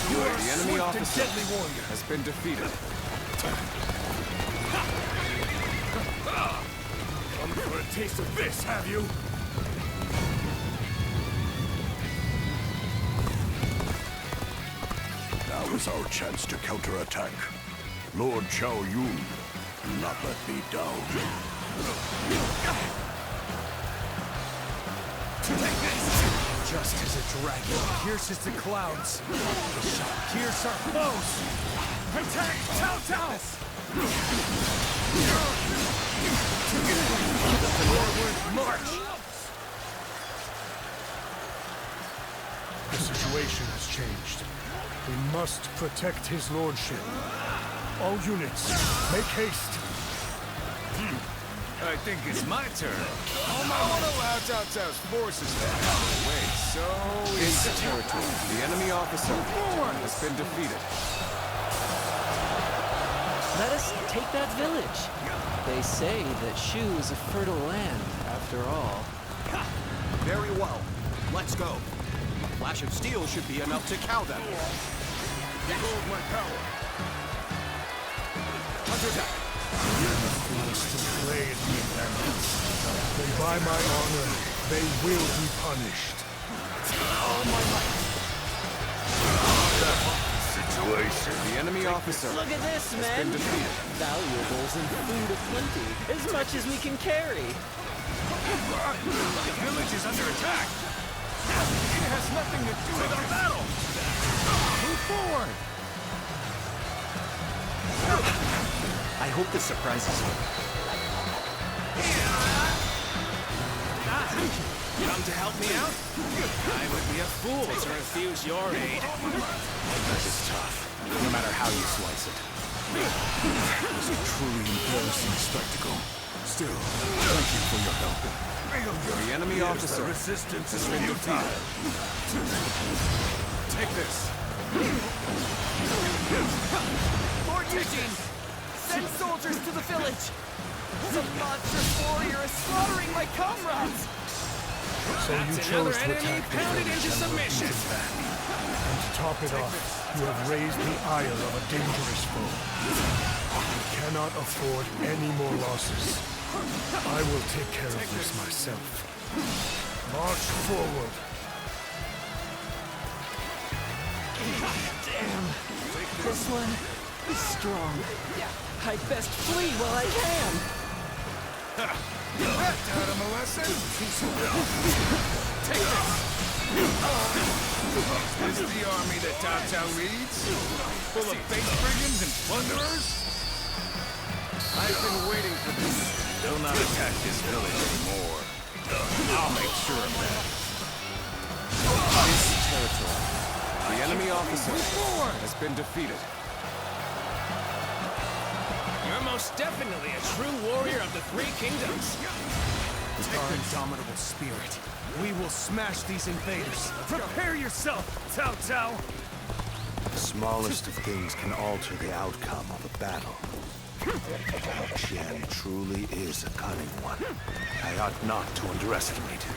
The enemy officer has been defeated. Come for a taste of this, have you? Now is our chance to counterattack. Lord Xiao Yun, do not let me down. Take this! Just as a dragon pierces the clouds, it shall pierce our foes! Attack Cao Cao! Forward march! The situation has changed. We must protect his lordship. All units, make haste. I think it's my turn. I won't allow Cao Cao's forces to get out of the way, so... Into territory. The enemy officer has been defeated. Let us take that village. They say that Shu is a fertile land, after all. Very well. Let's go. A flash of steel should be enough to cow them. Behold my power. Counterattack. Forced to play at me, bandits. Then by my honor, they will be punished. All my might. Situation. The enemy officer Look at this, has men! been defeated. Valuables and food aplenty, as much as we can carry. The village is under attack. It has nothing to do with our battle. Move forward! I hope this surprises you. Come to help me out? I would be a fool to refuse your aid. That is tough, no matter how you slice it. It was a truly embarrassing spectacle. Still, thank you for your help. The enemy officer resistance has been defeated. Take this. Lord Eugene! Send soldiers to the village! Some monstrous warrior is slaughtering my comrades! So you chose to attack the village and submission. And to top it off, you have raised the ire of a dangerous foe. We cannot afford any more losses. I will take care of this myself. March forward. Damn. This one is strong. I'd best flee while I can. That taught him a lesson. Take this. Is this the army that Cao Cao leads? Full of base brigands and plunderers? I've been waiting for this. Do not attack this village anymore. I'll make sure of that. This territory. The enemy officer has been defeated. You're most definitely a true warrior of the Three Kingdoms. With our indomitable spirit, we will smash these invaders. Prepare yourself, Cao Cao! The smallest of things can alter the outcome of a battle. Qian truly is a cunning one. I ought not to underestimate him.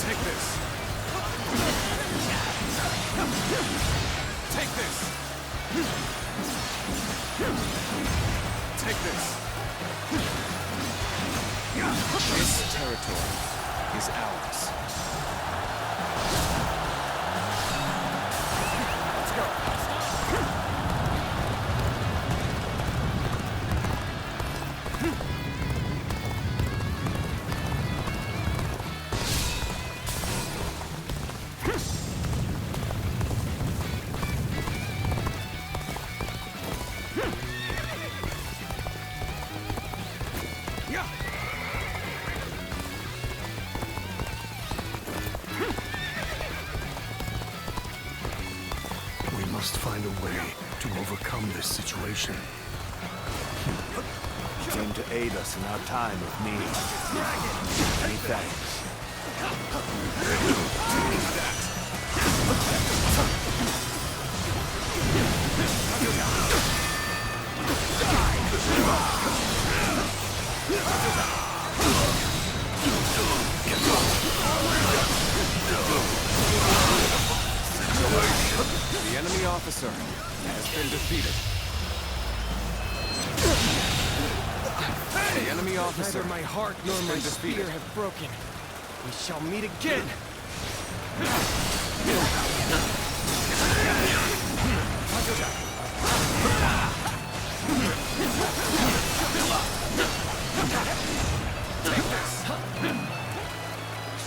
Take this. Take this. Take this. This territory is ours. Let's go. We must find a way to overcome this situation. You came to aid us in our time of need. Many thanks. The enemy officer has been defeated. The enemy enemy officer. Neither my heart nor my spear have broken. We shall meet again! Take this!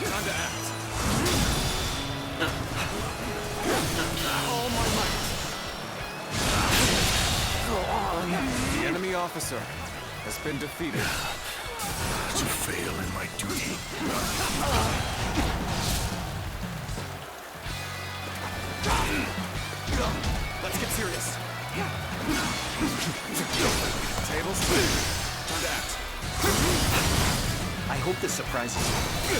Time to act. All my might! The enemy officer has been defeated. To fail in my duty. Let's get serious. Tables clear. Time to act. I hope this surprises you.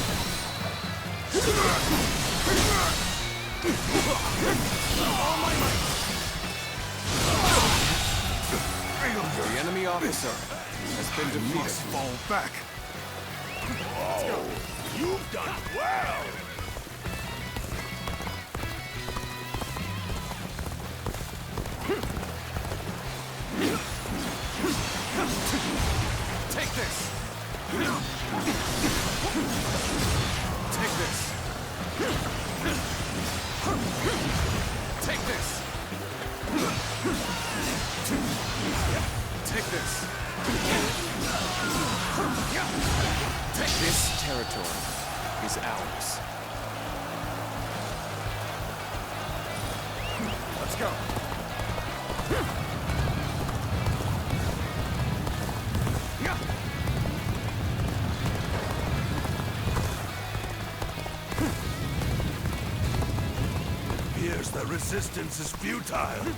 All my might. The enemy officer has been defeated. Must fall back. Oh, you've done well! Take this! Take this! Take this! Take this! This territory is ours. Let's go. Appears the resistance is futile.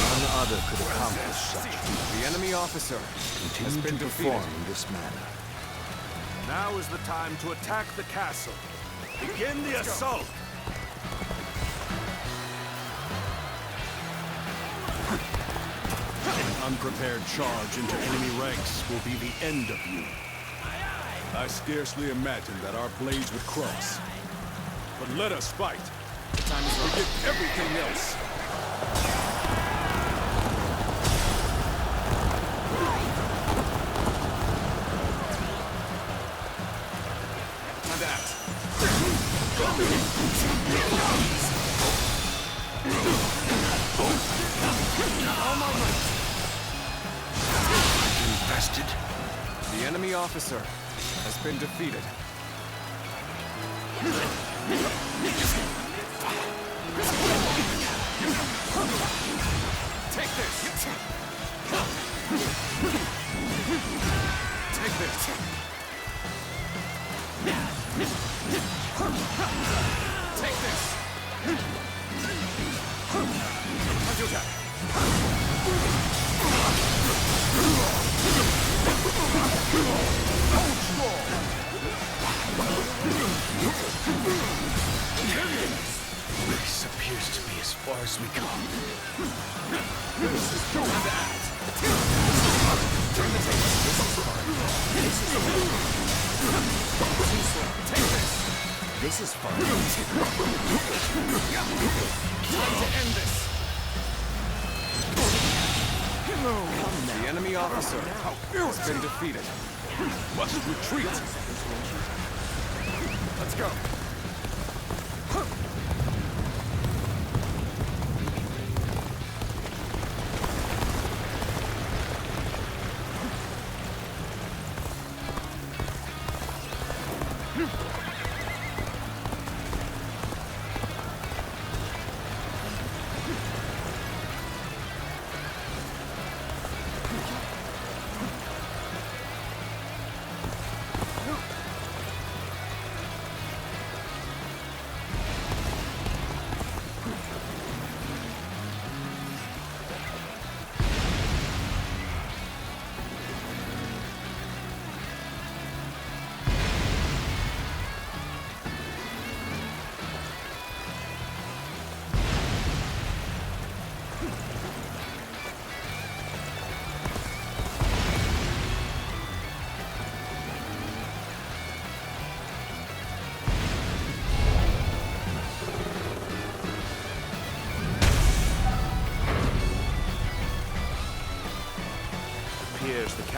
None other could accomplish such. The enemy officer has been Continue to defeated. perform in this manner. Now is the time to attack the castle. Begin the assault! An unprepared charge into enemy ranks will be the end of you. I scarcely imagined that our blades would cross. But let us fight. The time is right. Forget everything else. Time to act. Invested. The enemy officer has been defeated. Take this! Take this! Take this! This appears to be as far as we go. This is time to act. Turn the tables. This is Take this. This is fun. Time to end this. The enemy officer has been defeated. Must retreat. Let's go.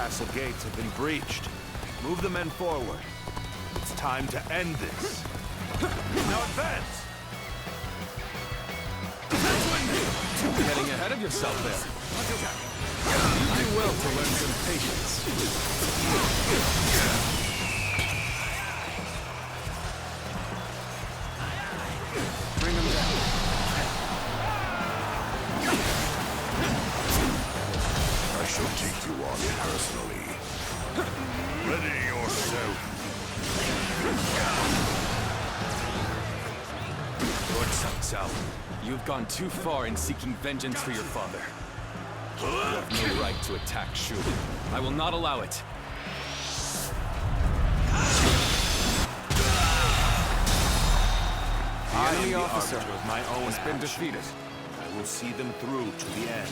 castle gates have been breached. Move the men forward. It's time to end this. Now advance! Getting ahead of yourself there. You do well to learn some patience. Bring them down. I shall take you on personally. Ready yourself. Lord Cao Cao, you've gone too far in seeking vengeance for your father. You have no right to attack Shu. I will not allow it. The enemy officer of my own has been defeated. I will see them through to the end.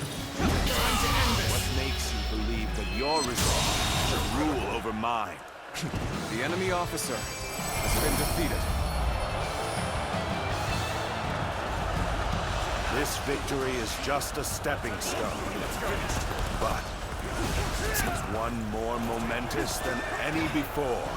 What makes you believe that your resolve should rule over mine? The enemy officer has been defeated. This victory is just a stepping stone. But it's one more momentous than any before.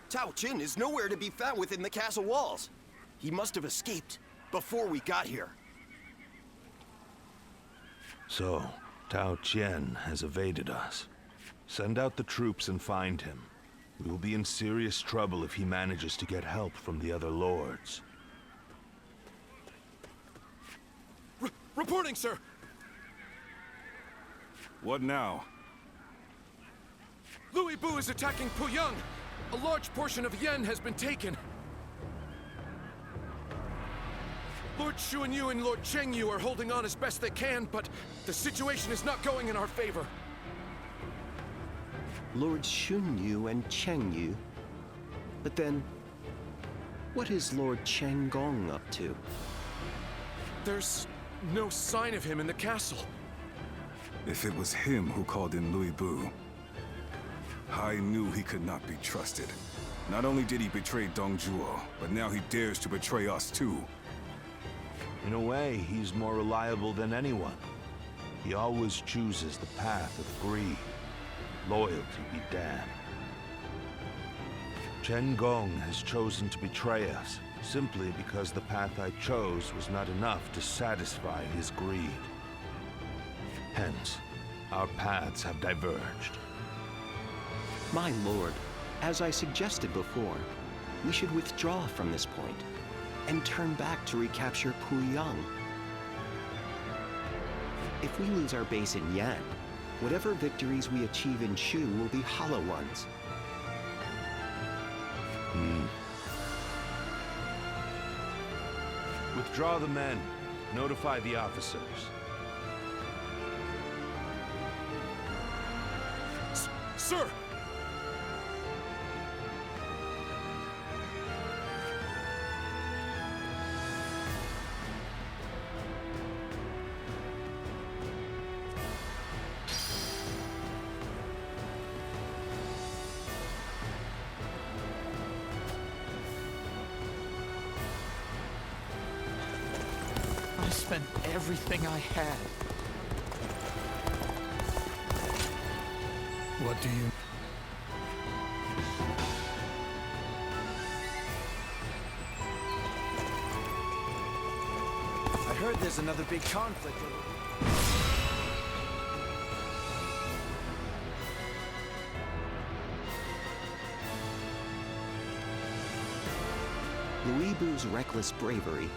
Tao Jin is nowhere to be found within the castle walls. He must have escaped before we got here. So, Tao Qian has evaded us. Send out the troops and find him. We will be in serious trouble if he manages to get help from the other lords. Reporting, sir! What now? Louis Bu is attacking Puyang! A large portion of Yen has been taken. Lord Xuanyu and Lord Chengyu are holding on as best they can, but the situation is not going in our favor. Lord Xunyu and Chengyu? But then, what is Lord Chenggong up to? There's no sign of him in the castle. If it was him who called in Louis Bu, I knew he could not be trusted. Not only did he betray Dongzhuo, but now he dares to betray us too. In a way, he's more reliable than anyone. He always chooses the path of greed. Loyalty be damned. Chen Gong has chosen to betray us, simply because the path I chose was not enough to satisfy his greed. Hence, our paths have diverged. My lord, as I suggested before, we should withdraw from this point and turn back to recapture Puyang. If we lose our base in Yan, whatever victories we achieve in Shu will be hollow ones. Withdraw the men. Notify the officers. Sir! I spent everything I had. What do you... I heard there's another big conflict. Louis Bu's reckless bravery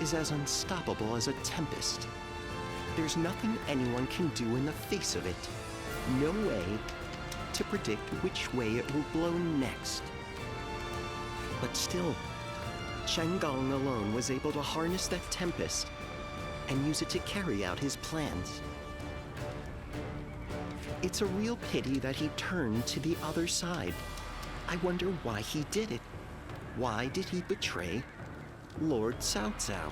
is as unstoppable as a tempest. There's nothing anyone can do in the face of it. No way to predict which way it will blow next. But still, Shenggong alone was able to harness that tempest and use it to carry out his plans. It's a real pity that he turned to the other side. I wonder why he did it. Why did he betray Lord Cao Cao?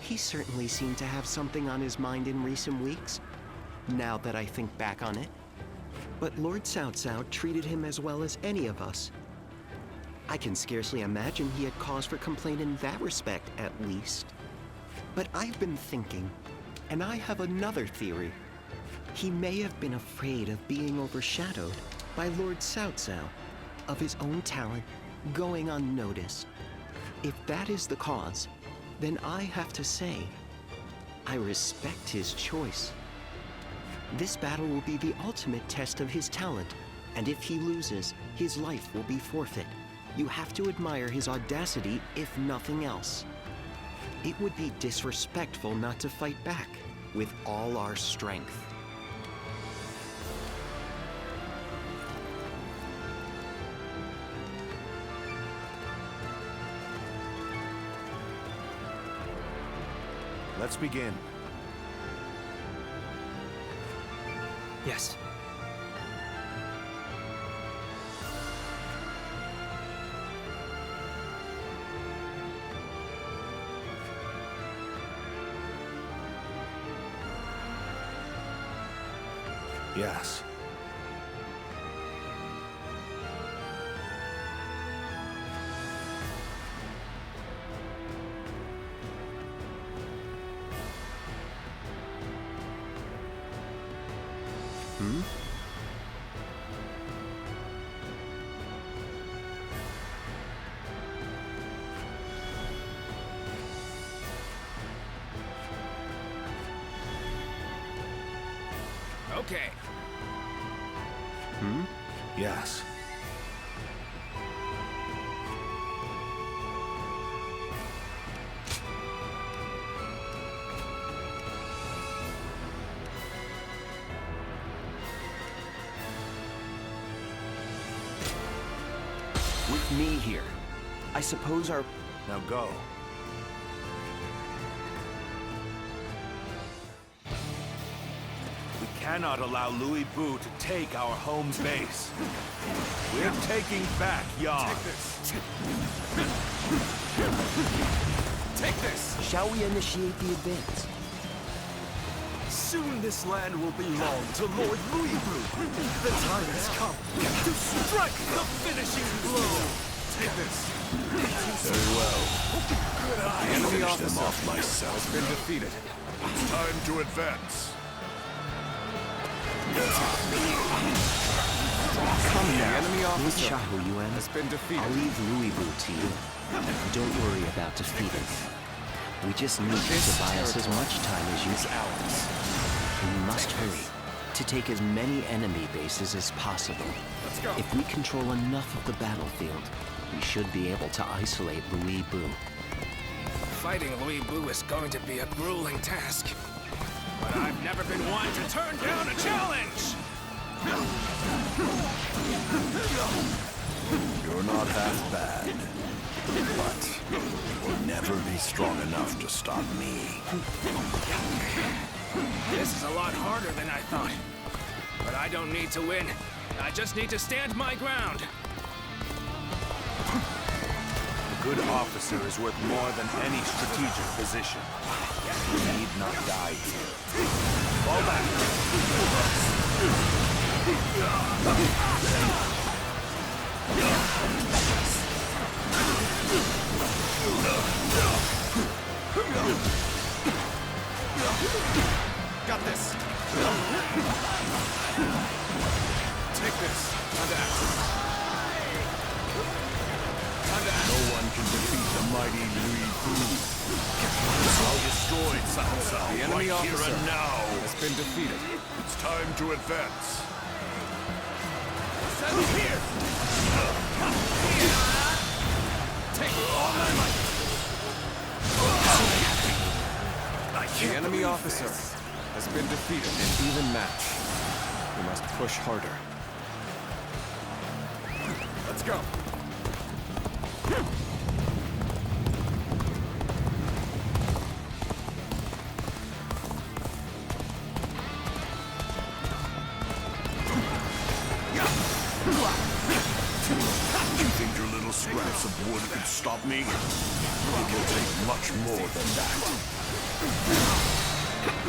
He certainly seemed to have something on his mind in recent weeks, now that I think back on it. But Lord Cao Cao treated him as well as any of us. I can scarcely imagine he had cause for complaint in that respect, at least. But I've been thinking, and I have another theory. He may have been afraid of being overshadowed by Lord Cao Cao, of his own talent going unnoticed. If that is the cause, then I have to say, I respect his choice. This battle will be the ultimate test of his talent, and if he loses, his life will be forfeit. You have to admire his audacity, if nothing else. It would be disrespectful not to fight back with all our strength. Let's begin. Yes. Yes. Okay. Yes. With me here, I suppose our... Now go. We cannot allow Louis Bu to take our home base. We're taking back Yan. Take this. Take this. Shall we initiate the advance? Soon this land will belong to Lord Louis Bu. The time has come to strike the finishing blow. Take this. Very well. The enemy officer off myself. has been defeated. It's time to advance. Come now, The enemy Lord officer Xiahou Yuan. has been defeated. I'll leave Louis Bu to you. Don't worry about defeating. We just need you to buy us as much time as you can. We must hurry to take as many enemy bases as possible. Let's go. If we control enough of the battlefield, we should be able to isolate Louis Bu. Fighting Louis Bu is going to be a grueling task. But I've never been one to turn down a challenge! You're not half bad, but you'll never be strong enough to stop me. This is a lot harder than I thought. But I don't need to win. I just need to stand my ground. A good officer is worth more than any strategic position. You need not die here. Fall back. Got this. Take this. Time to act. No one can defeat the mighty Louis Bu. I'll destroy Cao Cao The enemy right here officer and now. has been defeated. It's time to advance. Settle here! Take all my might! The enemy officer has been defeated in even match. We must push harder. Let's go! You think your little scraps of wood can stop me? It will take much more than that.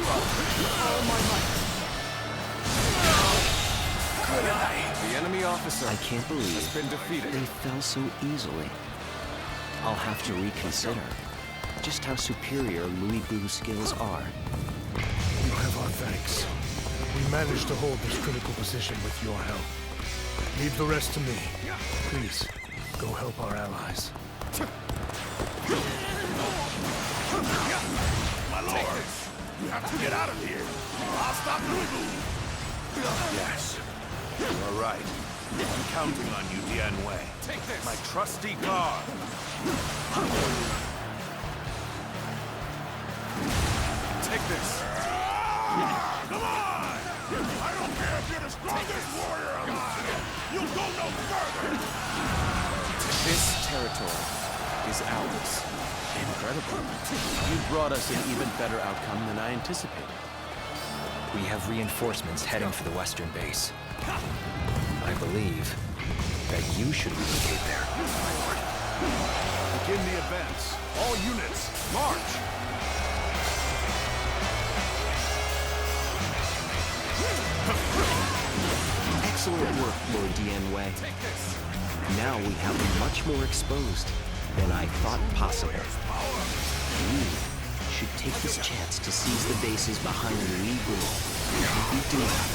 All my might. Good eye. The enemy officer I can't believe has been defeated. they fell so easily. I'll have to reconsider just how superior Louis Boo's skills are. You have our thanks. We managed to hold this critical position with your help. Leave the rest to me. Please, go help our allies. My lord, you have to get out of here. I'll stop Louis Boo. Yes. You're right. I'm counting on you, Dian Wei. Take this. My trusty guard. Take this. Come on! I don't care if you're the strongest warrior alive. You'll go no further. This territory is ours. Incredible. You brought us an even better outcome than I anticipated. We have reinforcements heading for the western base. I believe that you should relocate there, my lord. Begin the advance. All units, march! Excellent work, Lord Dian Wei. Now we have them much more exposed than I thought possible. We should take this chance to seize the bases behind Louis Boo. If we do that,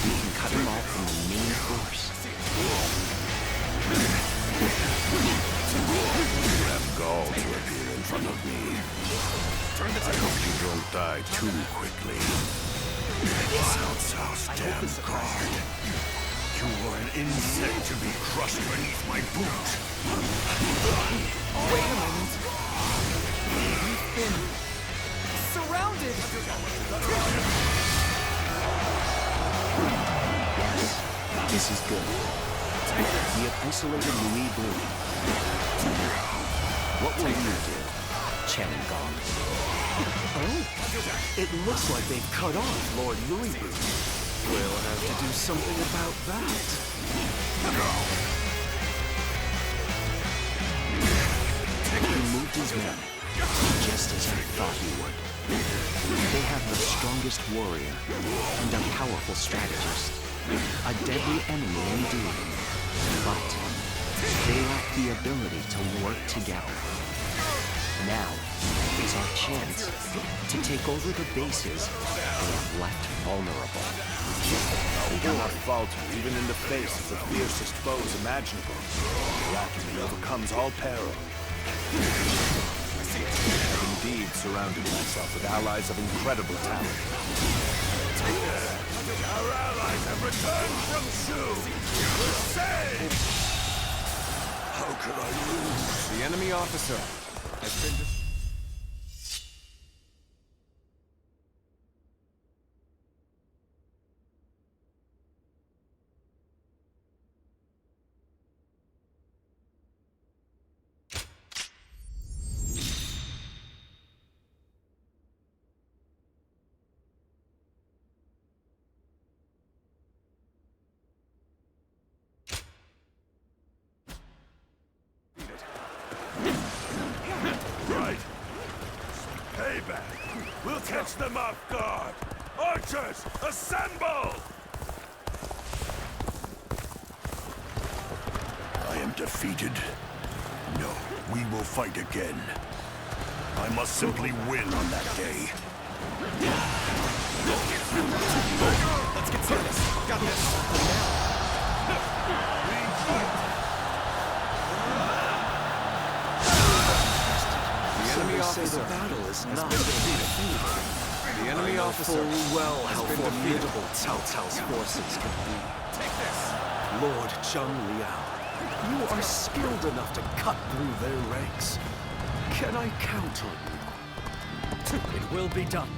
we can cut him off from the main force. You have gall to appear in front of me. I hope you don't die too quickly. South's damn guard. You were an insect to be crushed beneath my boot. Wait a moment. We've been surrounded. Yes, this is good. We have isolated Louis Boo. What will you do, Chen and Gong? Oh, it looks like they've cut off Lord Louis Boo. We'll have to do something about that. He moved his men, just as I thought he would. They have the strongest warrior and a powerful strategist. A deadly enemy indeed. But they lack the ability to work together. Now is our chance to take over the bases they have left vulnerable. We cannot falter even in the face of the fiercest foes imaginable. Your acumen overcomes all peril. I have indeed surrounded myself with allies of incredible talent. Our allies have returned from Shu. We're saved! How could I lose? The enemy officer has been defeated. Right. Payback. We'll catch them off guard. Archers, assemble! I am defeated. No, we will fight again. I must simply win on that day. Let's get serious. Got this. The enemy officer the battle is has not been defeated. The enemy officer full well has how been defeated. formidable Cao Cao's forces can be. Take this. Lord Zheng Liao, you are skilled enough to cut through their ranks. Can I count on you? It will be done.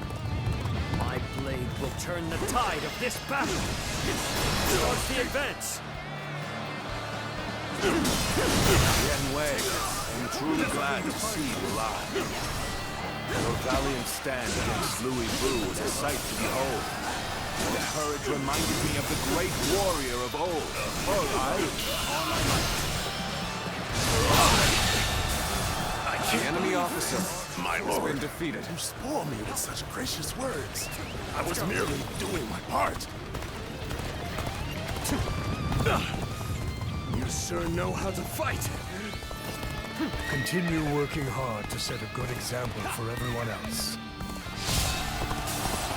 My blade will turn the tide of this battle. Start the advance. Dian Wei, I'm truly glad to see you alive. Your valiant stand against Louis Boo was a sight to behold. Your courage reminded me of the great warrior of old. I The enemy officer My has lord, been defeated. you spoil me with such gracious words. I was merely doing my part. You sure know how to fight. Continue working hard to set a good example for everyone else.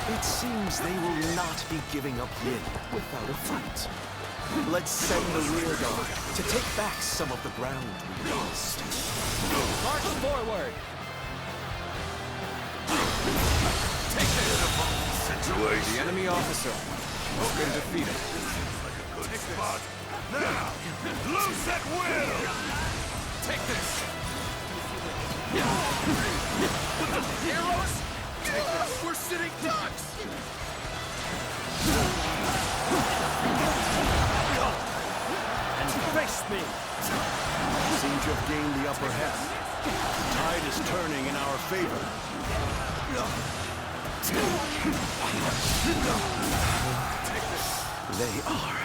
It seems they will not be giving up Yin without a fight. Let's send the rear guard to take back some of the ground we lost. March forward! Take this! The enemy officer has been defeated. Good spot. Now, loose at will! Take this! Arrows? We're sitting ducks! And face me! Seem to have gained the upper hand. The tide is turning in our favor. They are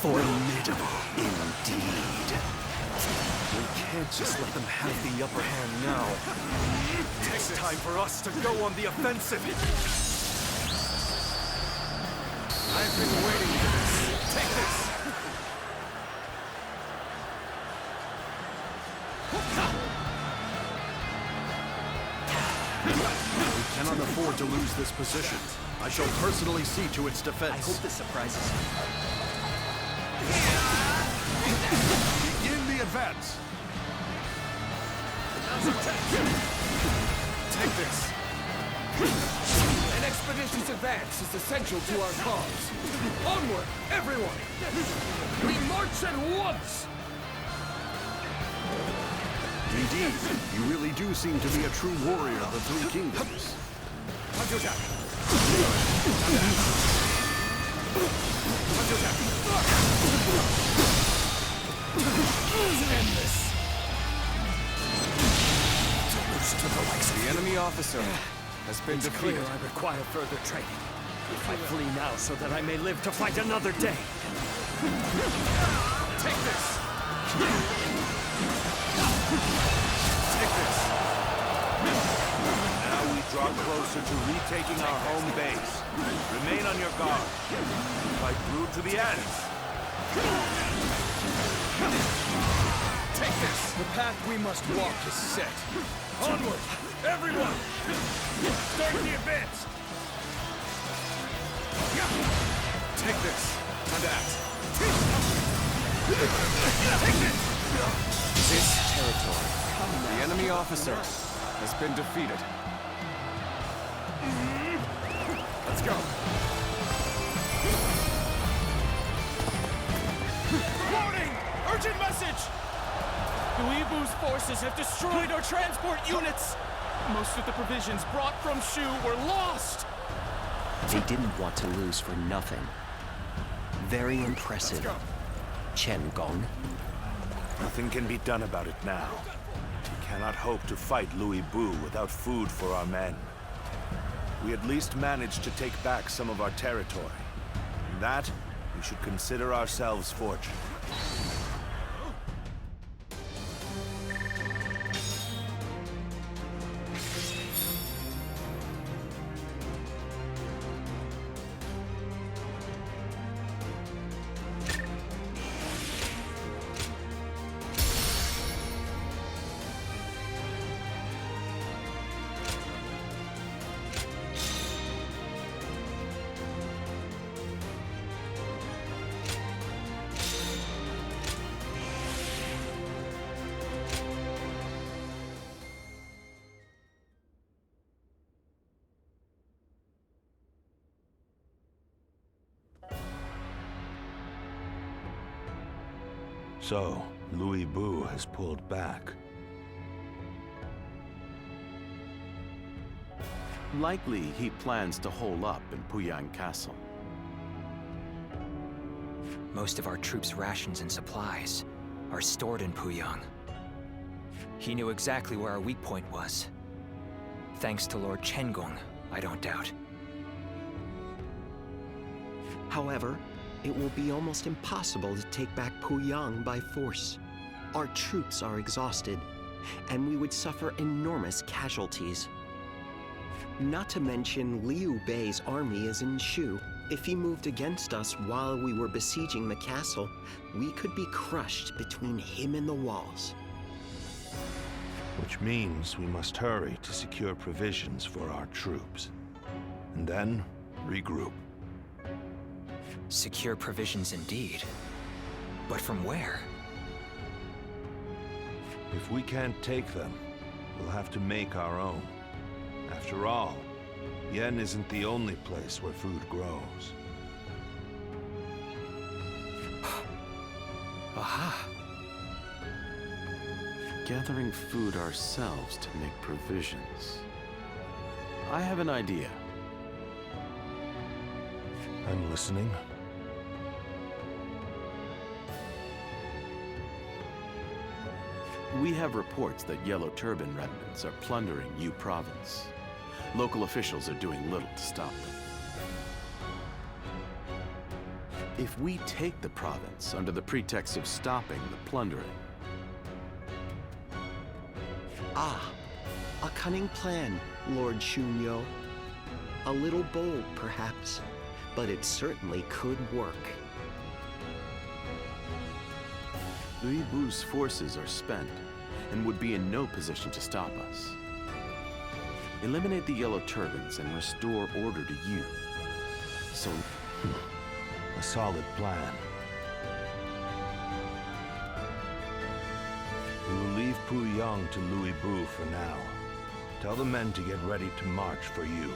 formidable indeed. We can't just let them have the upper hand now. It's time for us to go on the offensive! I've been waiting for this. Take this! We cannot afford to lose this position. I shall personally see to its defense. I hope this surprises you. Begin the advance. Take this. An expedition's advance is essential to our cause. Onward, everyone! We march at once! Indeed, you really do seem to be a true warrior of the Three Kingdoms. End this! The enemy officer has been It's defeated. clear I require further training. I flee now so that I may live to fight another day. Take this! Take this! Now we draw closer to retaking our home base. Remain on your guard. Fight through to the end. Take this! The path we must walk is set. Onward! Everyone! Start the advance! Take this! And act! Take this! This territory. The enemy officer has been defeated. Let's go! Warning! Urgent message! Uibu's forces have destroyed our transport units! Most of the provisions brought from Shu were lost! They didn't want to lose for nothing. Very impressive. Chen Gong. Nothing can be done about it now. We cannot hope to fight Louis Bu without food for our men. We at least managed to take back some of our territory. In that, we should consider ourselves fortunate. So, Louis Bu has pulled back. Likely, he plans to hole up in Puyang Castle. Most of our troops' rations and supplies are stored in Puyang. He knew exactly where our weak point was. Thanks to Lord Chengong, I don't doubt. However, it will be almost impossible to take back Puyang by force. Our troops are exhausted, and we would suffer enormous casualties. Not to mention Liu Bei's army is in Shu. If he moved against us while we were besieging the castle, we could be crushed between him and the walls. Which means we must hurry to secure provisions for our troops. And then, regroup. Secure provisions indeed. But from where? If we can't take them, we'll have to make our own. After all, Yen isn't the only place where food grows. Aha! Gathering food ourselves to make provisions. I have an idea. I'm listening. We have reports that Yellow Turban remnants are plundering Yu Province. Local officials are doing little to stop them. If we take the province under the pretext of stopping the plundering... Ah, a cunning plan, Lord Shunyo. A little bold, perhaps, but it certainly could work. Liu Bu's forces are spent and would be in no position to stop us. Eliminate the Yellow Turbans and restore order to Yu. So... A solid plan. We will leave Pu Yang to Louis Bu for now. Tell the men to get ready to march for you.